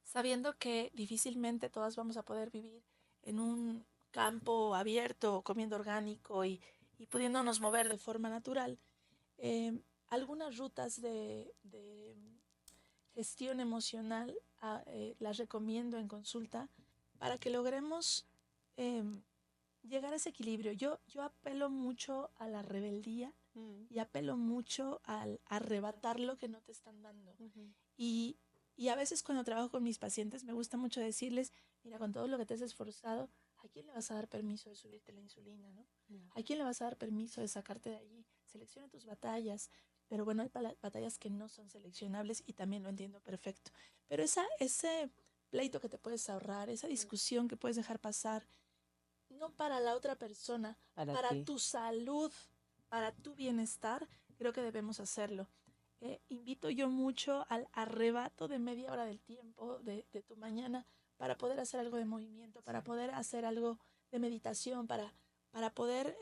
sabiendo que difícilmente todas vamos a poder vivir en un campo abierto, comiendo orgánico y pudiéndonos mover de forma natural, eh, algunas rutas de gestión emocional las recomiendo en consulta para que logremos eh, llegar a ese equilibrio. Yo apelo mucho a la rebeldía Mm. y apelo mucho al arrebatar lo que no te están dando. Ujú. Y, y a veces cuando trabajo con mis pacientes me gusta mucho decirles, mira, con todo lo que te has esforzado, ¿a quién le vas a dar permiso de subirte la insulina, no? Ya. ¿A quién le vas a dar permiso de sacarte de allí? Selecciona tus batallas, pero bueno, hay batallas que no son seleccionables y también lo entiendo perfecto. Pero ese pleito que te puedes ahorrar, esa discusión que puedes dejar pasar, no para la otra persona, Para para ti. tu salud, para tu bienestar, creo que debemos hacerlo. Invito yo mucho al arrebato de media hora del tiempo de tu mañana para poder hacer algo de movimiento, para poder hacer algo de meditación, para poder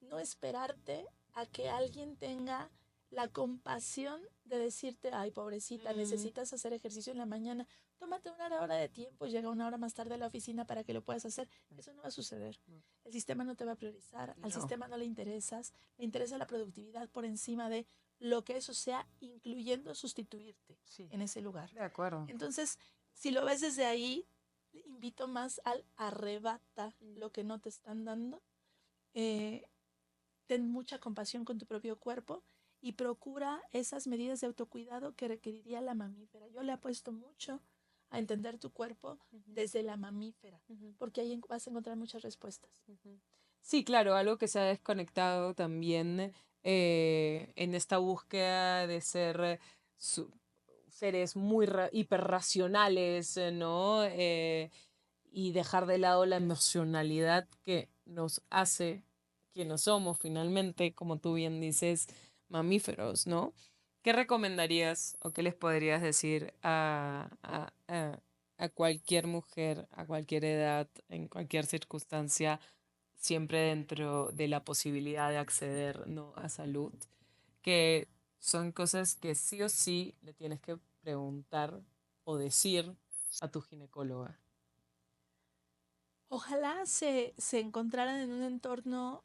no esperarte a que alguien tenga la compasión de decirte, ay, pobrecita, Mm. necesitas hacer ejercicio en la mañana, tómate una hora de tiempo, llega una hora más tarde a la oficina para que lo puedas hacer. Eso no va a suceder. No. El sistema no te va a priorizar, al No. sistema no le interesas, le interesa la productividad por encima de lo que eso sea, incluyendo sustituirte Sí, en ese lugar. de acuerdo. Entonces, si lo ves desde ahí, invito más al arrebata Mm. lo que no te están dando. Eh, Ten mucha compasión con tu propio cuerpo y procura esas medidas de autocuidado que requeriría la mamífera. Yo le apuesto mucho a entender tu cuerpo Ujú. desde la mamífera, Ujú. porque ahí vas a encontrar muchas respuestas. Ujú. Sí, claro, algo que se ha desconectado también en esta búsqueda de ser seres muy hiperracionales, ¿no? Y dejar de lado la emocionalidad que nos hace quienes somos finalmente, como tú bien dices, mamíferos, ¿no? ¿Qué recomendarías o qué les podrías decir a cualquier mujer, a cualquier edad, en cualquier circunstancia, siempre dentro de la posibilidad de acceder, ¿no?, a salud, que son cosas que sí o sí le tienes que preguntar o decir a tu ginecóloga. Ojalá se encontraran en un entorno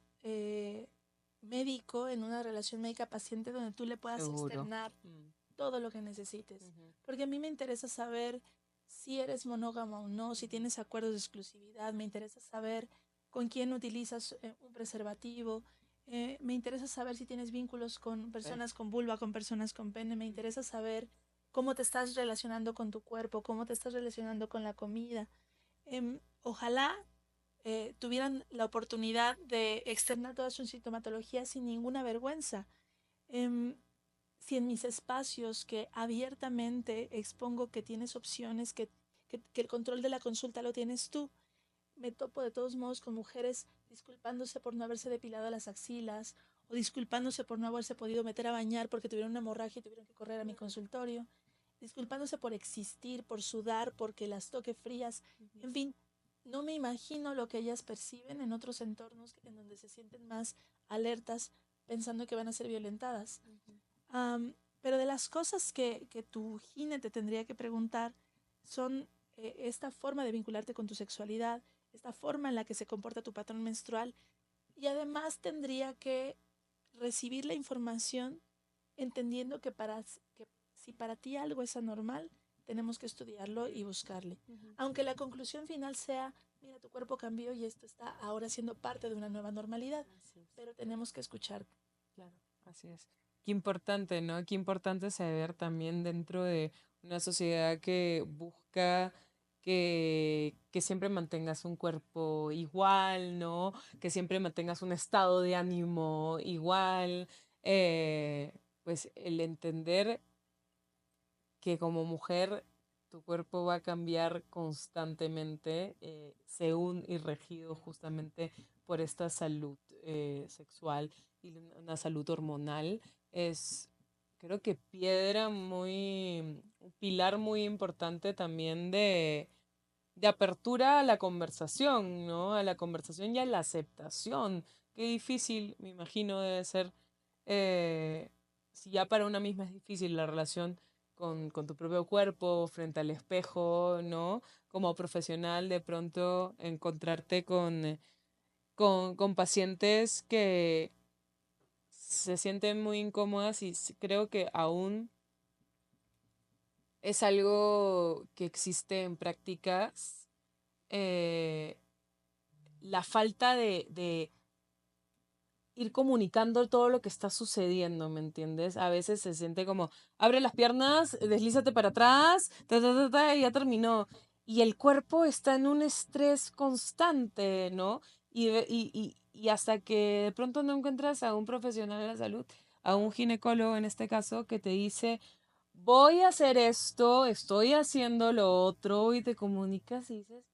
médico, en una relación médica-paciente donde tú le puedas Seguro. externar Mm, todo lo que necesites. ujú, Porque a mí me interesa saber si eres monógama o no, si ujú. tienes acuerdos de exclusividad, me interesa saber con quién utilizas un preservativo, me interesa saber si tienes vínculos con Sí. personas con vulva, con personas con pene, me Ujú. interesa saber cómo te estás relacionando con tu cuerpo, cómo te estás relacionando con la comida. Ojalá tuvieran la oportunidad de externar toda su sintomatología sin ninguna vergüenza. Em, si en mis espacios que abiertamente expongo que tienes opciones, que el control de la consulta lo tienes tú, me topo de todos modos con mujeres disculpándose por no haberse depilado las axilas o disculpándose por no haberse podido meter a bañar porque tuvieron una hemorragia y tuvieron que correr a mi consultorio, disculpándose por existir, por sudar, porque las toque frías, Ujú. en fin, no me imagino lo que ellas perciben en otros entornos en donde se sienten más alertas pensando que van a ser violentadas. Ujú. Pero de las cosas que tu gine te tendría que preguntar son esta forma de vincularte con tu sexualidad, esta forma en la que se comporta tu patrón menstrual y además tendría que recibir la información entendiendo que si para ti algo es anormal, tenemos que estudiarlo y buscarle. Ujú. Aunque la conclusión final sea, mira, tu cuerpo cambió y esto está ahora siendo parte de una nueva normalidad, Así es. pero tenemos que escuchar. Claro, así es. Qué importante, ¿no? Qué importante saber también dentro de una sociedad que busca que siempre mantengas un cuerpo igual, ¿no? Que siempre mantengas un estado de ánimo igual. eh, pues el entender que como mujer tu cuerpo va a cambiar constantemente según y regido justamente por esta salud sexual y una salud hormonal es creo que un pilar muy importante también de apertura a la conversación, ¿no? A la conversación y a la aceptación. Qué difícil, me imagino, debe ser, eh, si ya para una misma es difícil la relación con tu propio cuerpo frente al espejo, ¿no? Como profesional, de pronto encontrarte con pacientes que se sienten muy incómodas y creo que aún es algo que existe en prácticas. eh, la falta de ir comunicando todo lo que está sucediendo, ¿me entiendes? A veces se siente como, abre las piernas, deslízate para atrás, y ya terminó. Y el cuerpo está en un estrés constante, ¿no? Y hasta que de pronto no encuentras a un profesional de la salud, a un ginecólogo en este caso, que te dice, voy a hacer esto, estoy haciendo lo otro, y te comunicas y dices,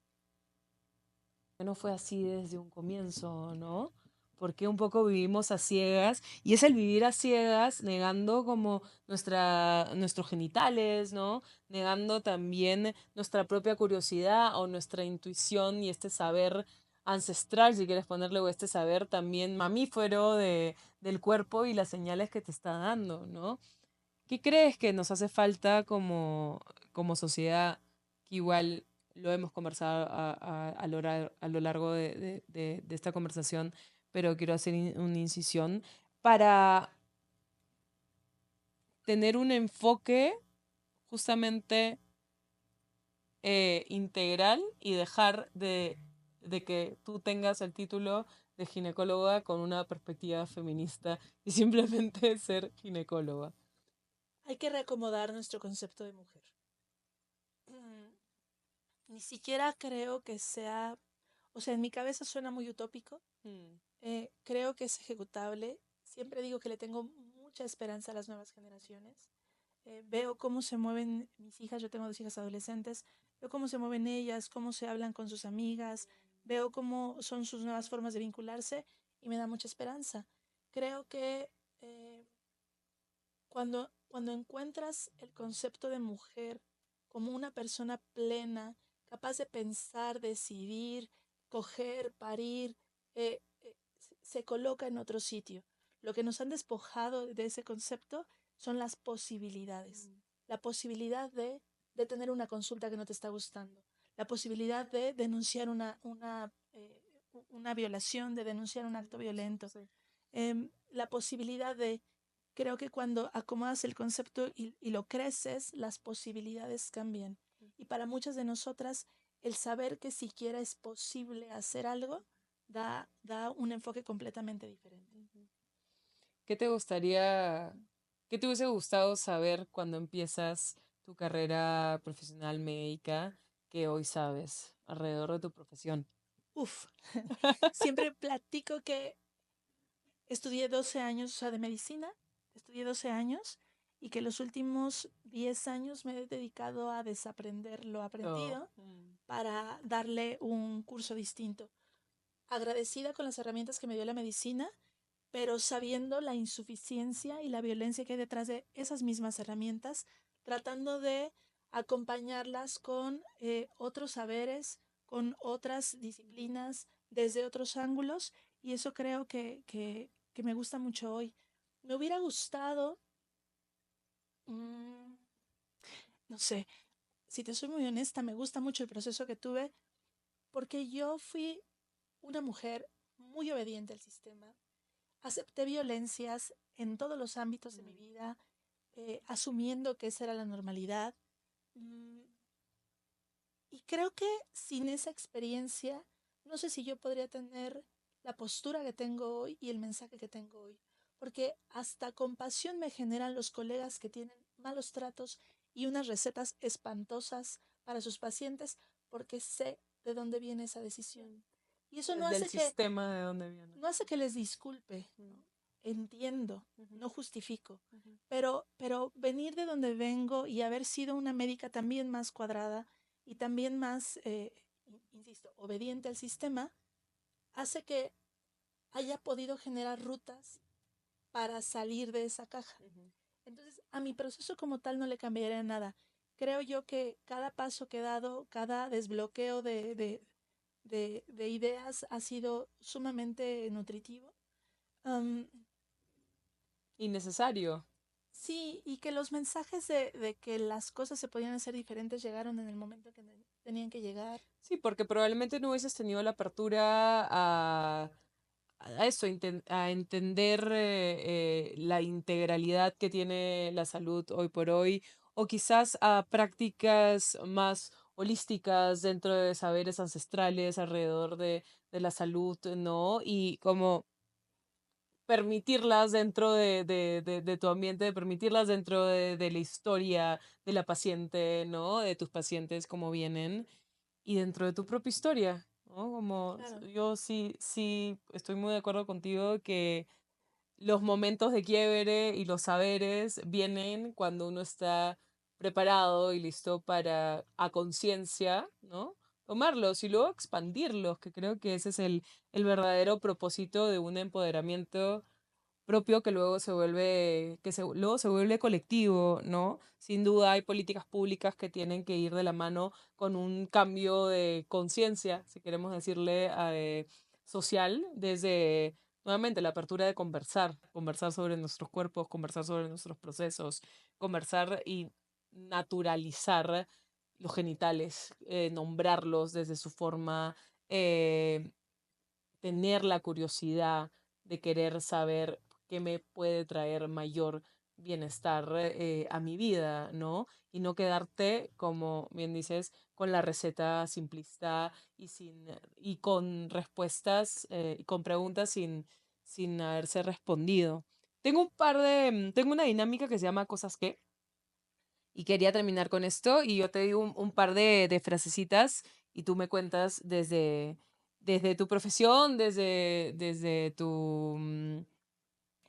que no fue así desde un comienzo, ¿no? Porque un poco vivimos a ciegas y es el vivir a ciegas negando como nuestros genitales, ¿no? Negando también nuestra propia curiosidad o nuestra intuición y este saber ancestral, si quieres ponerle, o este saber también mamífero del cuerpo y las señales que te está dando, ¿no? ¿Qué crees que nos hace falta como sociedad? Que igual lo hemos conversado a lo largo de esta conversación, pero quiero hacer una incisión para tener un enfoque justamente integral y dejar de que tú tengas el título de ginecóloga con una perspectiva feminista y simplemente ser ginecóloga. Hay que reacomodar nuestro concepto de mujer. Ni siquiera creo que sea, o sea, en mi cabeza suena muy utópico, Mm, creo que es ejecutable. Siempre digo que le tengo mucha esperanza a las nuevas generaciones. Veo cómo se mueven mis hijas, yo tengo dos hijas adolescentes, veo cómo se mueven ellas, cómo se hablan con sus amigas, veo cómo son sus nuevas formas de vincularse y me da mucha esperanza. Creo que cuando encuentras el concepto de mujer como una persona plena, capaz de pensar, decidir, coger, parir, se coloca en otro sitio. Lo que nos han despojado de ese concepto son las posibilidades. La posibilidad de tener una consulta que no te está gustando. La posibilidad de denunciar una violación, de denunciar un acto violento. Sí. La posibilidad de, creo que cuando acomodas el concepto y lo creces, las posibilidades cambian. Y para muchas de nosotras, el saber que siquiera es posible hacer algo da un enfoque completamente diferente. ¿Qué te gustaría, qué te hubiese gustado saber cuando empiezas tu carrera profesional médica que hoy sabes alrededor de tu profesión? Uf, siempre platico que estudié 12 años, o sea, de medicina, estudié 12 años y que los últimos 10 años me he dedicado a desaprender lo Oh, aprendido para darle un curso distinto. Agradecida con las herramientas que me dio la medicina, pero sabiendo la insuficiencia y la violencia que hay detrás de esas mismas herramientas, tratando de acompañarlas con otros saberes, con otras disciplinas, desde otros ángulos, y eso creo que me gusta mucho hoy. Me hubiera gustado, mmm, no sé, si te soy muy honesta, me gusta mucho el proceso que tuve porque yo fui una mujer muy obediente al sistema, acepté violencias en todos los ámbitos de mi vida, asumiendo que esa era la normalidad. Mm, Y creo que sin esa experiencia, no sé si yo podría tener la postura que tengo hoy y el mensaje que tengo hoy. Porque hasta compasión me generan los colegas que tienen malos tratos y unas recetas espantosas para sus pacientes porque sé de dónde viene esa decisión. Y eso del sistema de dónde viene. no hace que les disculpe, ¿no? Mm, Entiendo, ujú, no justifico, ujú. pero venir de donde vengo y haber sido una médica también más cuadrada y también más, insisto, obediente al sistema, hace que haya podido generar rutas para salir de esa caja. Ujú. Entonces, a mi proceso como tal no le cambiaría nada. Creo yo que cada paso que he dado, cada desbloqueo de ideas ha sido sumamente nutritivo. Um, Innecesario. Sí, y que los mensajes de que las cosas se podían hacer diferentes llegaron en el momento que tenían que llegar. Sí, porque probablemente no hubieses tenido la apertura a eso, a entender la integralidad que tiene la salud hoy por hoy, o quizás a prácticas más holísticas dentro de saberes ancestrales alrededor de la salud, ¿no? Y como permitirlas dentro de tu ambiente, permitirlas dentro de la historia de la paciente, ¿no? De tus pacientes, como vienen y dentro de tu propia historia, ¿no? Como Claro, yo sí estoy muy de acuerdo contigo que los momentos de quiebre y los saberes vienen cuando uno está preparado y listo para, a conciencia, ¿no? Tomarlos y luego expandirlos, que creo que ese es el verdadero propósito de un empoderamiento propio que luego se vuelve, luego se vuelve colectivo, ¿no? Sin duda hay políticas públicas que tienen que ir de la mano con un cambio de conciencia, si queremos decirle, social, desde nuevamente la apertura de conversar, conversar sobre nuestros cuerpos, conversar sobre nuestros procesos, conversar y naturalizar los genitales, nombrarlos desde su forma, eh, tener la curiosidad de querer saber qué me puede traer mayor bienestar a mi vida, ¿no? Y no quedarte, como bien dices, con la receta simplista y y con respuestas y con preguntas sin haberse respondido. Tengo una dinámica que se llama cosas que, y quería terminar con esto, y yo te digo un par de frasecitas y tú me cuentas desde tu profesión, desde tu,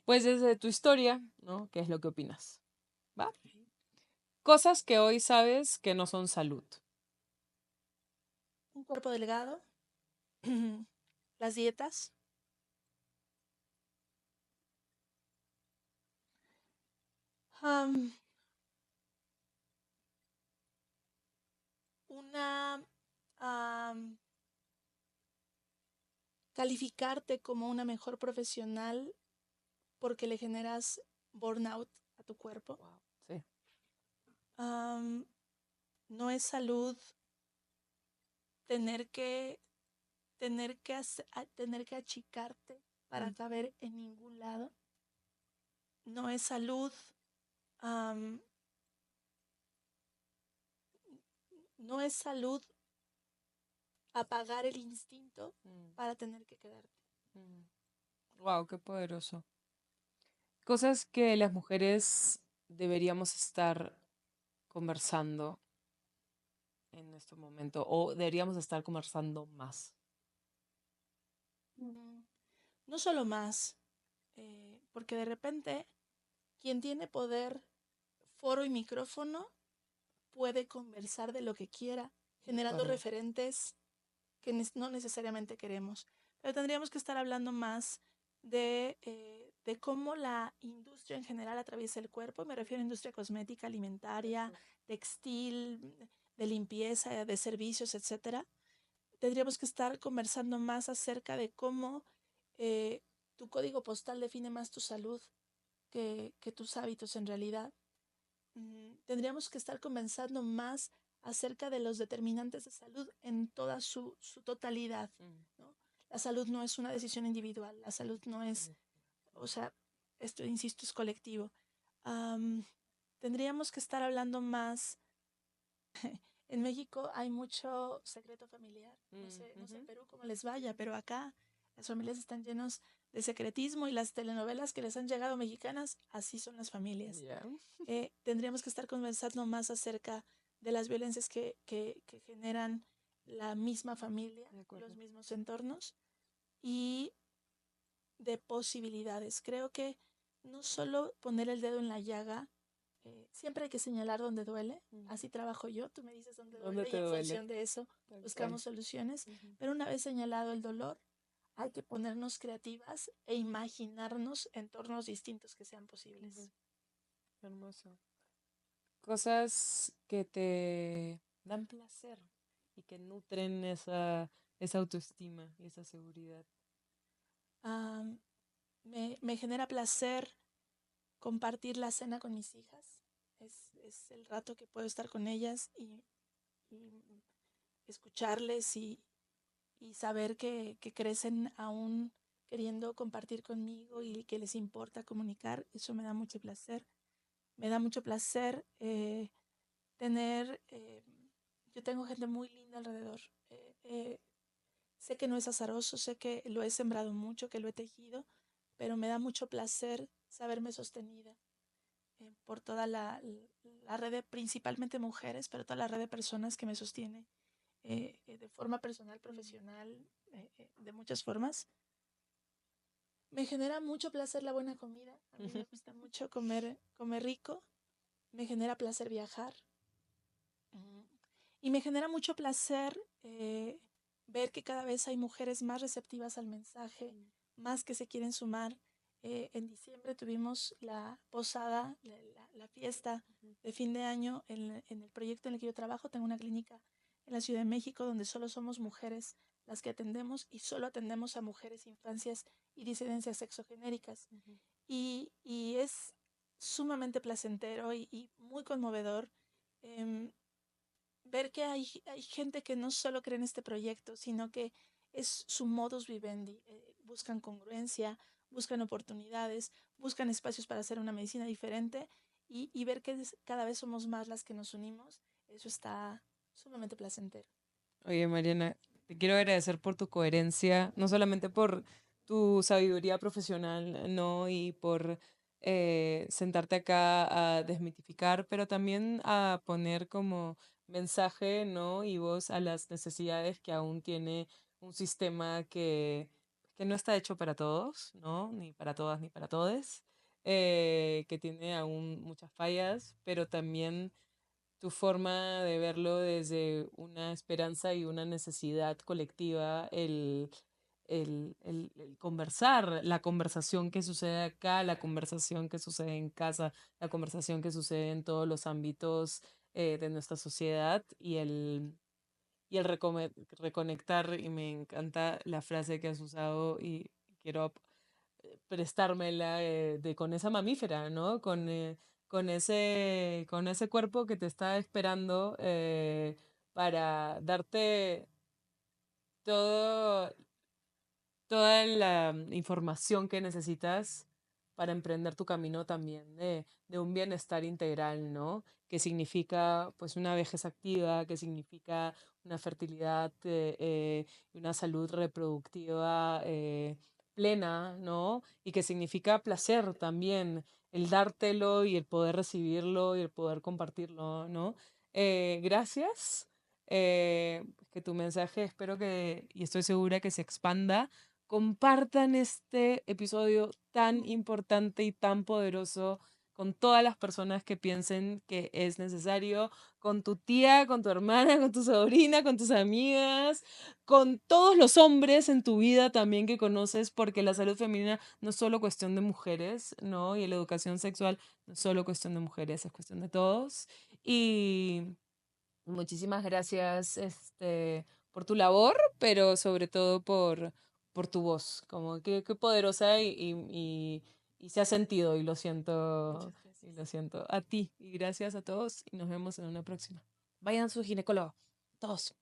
pues desde tu historia, ¿no? ¿Qué es lo que opinas? ¿Va? Cosas que hoy sabes que no son salud. un cuerpo delgado, las dietas, am, una, am, calificarte como una mejor profesional porque le generas burnout a tu cuerpo. Wow. Sí. Am, no es salud tener que, tener que achicarte para Mm, caber en ningún lado. No es salud, am, no es salud apagar el instinto mm, para tener que quedarte. mm. Wow, qué poderoso. Cosas que las mujeres deberíamos estar conversando en este momento o deberíamos estar conversando más. Mm, no solo más, porque de repente quien tiene poder, foro y micrófono puede conversar de lo que quiera, De generando acuerdo. referentes que no necesariamente queremos. Pero tendríamos que estar hablando más de cómo la industria en general atraviesa el cuerpo. Me refiero a industria cosmética, alimentaria, textil, de limpieza, de servicios, etcétera. Tendríamos que estar conversando más acerca de cómo eh, tu código postal define más tu salud que tus hábitos en realidad. Tendríamos que estar conversando más acerca de los determinantes de salud en toda su totalidad, Mm, ¿no? La salud no es una decisión individual, la salud no es, sí. o sea, esto, insisto, es colectivo. Am, tendríamos que estar hablando más. En México hay mucho secreto familiar. Mm, No sé en ujú. Perú cómo les vaya, pero acá las familias están llenos de secretismo y las telenovelas que les han llegado mexicanas, así son las familias. Ya. Tendríamos que estar conversando más acerca de las violencias que generan la misma familia, De los acuerdo. mismos entornos y de posibilidades. Creo que no solo poner el dedo en la llaga, siempre hay que señalar dónde duele, Mm. así trabajo yo, tú me dices dónde ¿Dónde duele y te en duele? función de eso Tal cual. buscamos soluciones, Ujú, pero una vez señalado el dolor, hay que ponernos creativas e imaginarnos entornos distintos que sean ujú. posibles. Hermoso. Cosas que te dan placer y que nutren esa autoestima y esa seguridad. Um, me genera placer compartir la cena con mis hijas. Es el rato que puedo estar con ellas y escucharles y saber que crecen aún queriendo compartir conmigo y que les importa comunicar. Eso me da mucho placer. Me da mucho placer tener, yo tengo gente muy linda alrededor. Eh, eh, sé que no es azaroso, sé que lo he sembrado mucho, que lo he tejido, pero me da mucho placer saberme sostenida por toda la red de principalmente mujeres, pero toda la red de personas que me sostiene de forma personal, Mm, profesional, de muchas formas. Me genera mucho placer la buena comida. A mí ujú. me gusta mucho comer rico. Me genera placer viajar. Mm. Y me genera mucho placer ver que cada vez hay mujeres más receptivas al mensaje, Mm, más que se quieren sumar. En diciembre tuvimos la posada, la fiesta ujú, de fin de año en el proyecto en el que yo trabajo. Tengo una clínica en la Ciudad de México donde solo somos mujeres las que atendemos y solo atendemos a mujeres, infancias y disidencias sexogenéricas. ujú. Y es sumamente placentero y muy conmovedor em, ver que hay gente que no solo cree en este proyecto, sino que es su modus vivendi. Buscan congruencia, buscan oportunidades, buscan espacios para hacer una medicina diferente y ver que cada vez somos más las que nos unimos, eso está sumamente placentero. Oye, Mariana, te quiero agradecer por tu coherencia, no solamente por tu sabiduría profesional, ¿no? Y por sentarte acá a desmitificar, pero también a poner como mensaje, ¿no? Y voz a las necesidades que aún tiene un sistema que no está hecho para todos, ¿no? Ni para todas ni para todes, que tiene aún muchas fallas, pero también tu forma de verlo desde una esperanza y una necesidad colectiva, el conversar, la conversación que sucede acá, la conversación que sucede en casa, la conversación que sucede en todos los ámbitos de nuestra sociedad y el reconectar, y me encanta la frase que has usado y quiero prestármela con esa mamífera, ¿no? Con ese cuerpo que te está esperando para darte todo, toda la información que necesitas para emprender tu camino también de un bienestar integral, ¿no? Que significa pues una vejez activa, que significa una fertilidad y una salud reproductiva plena, ¿no? Y que significa placer también, el dártelo y el poder recibirlo y el poder compartirlo, ¿no? Gracias. Que tu mensaje espero que, y estoy segura que se expanda. Compartan este episodio tan importante y tan poderoso con todas las personas que piensen que es necesario, con tu tía, con tu hermana, con tu sobrina, con tus amigas, con todos los hombres en tu vida también que conoces, porque la salud femenina no es solo cuestión de mujeres, ¿no? Y la educación sexual no es solo cuestión de mujeres, es cuestión de todos. Y muchísimas gracias, por tu labor, pero sobre todo por tu voz, como que qué poderosa y se ha sentido Muchas y gracias. lo siento a ti y gracias a todos y nos vemos en una próxima. Vayan a su ginecólogo, todos.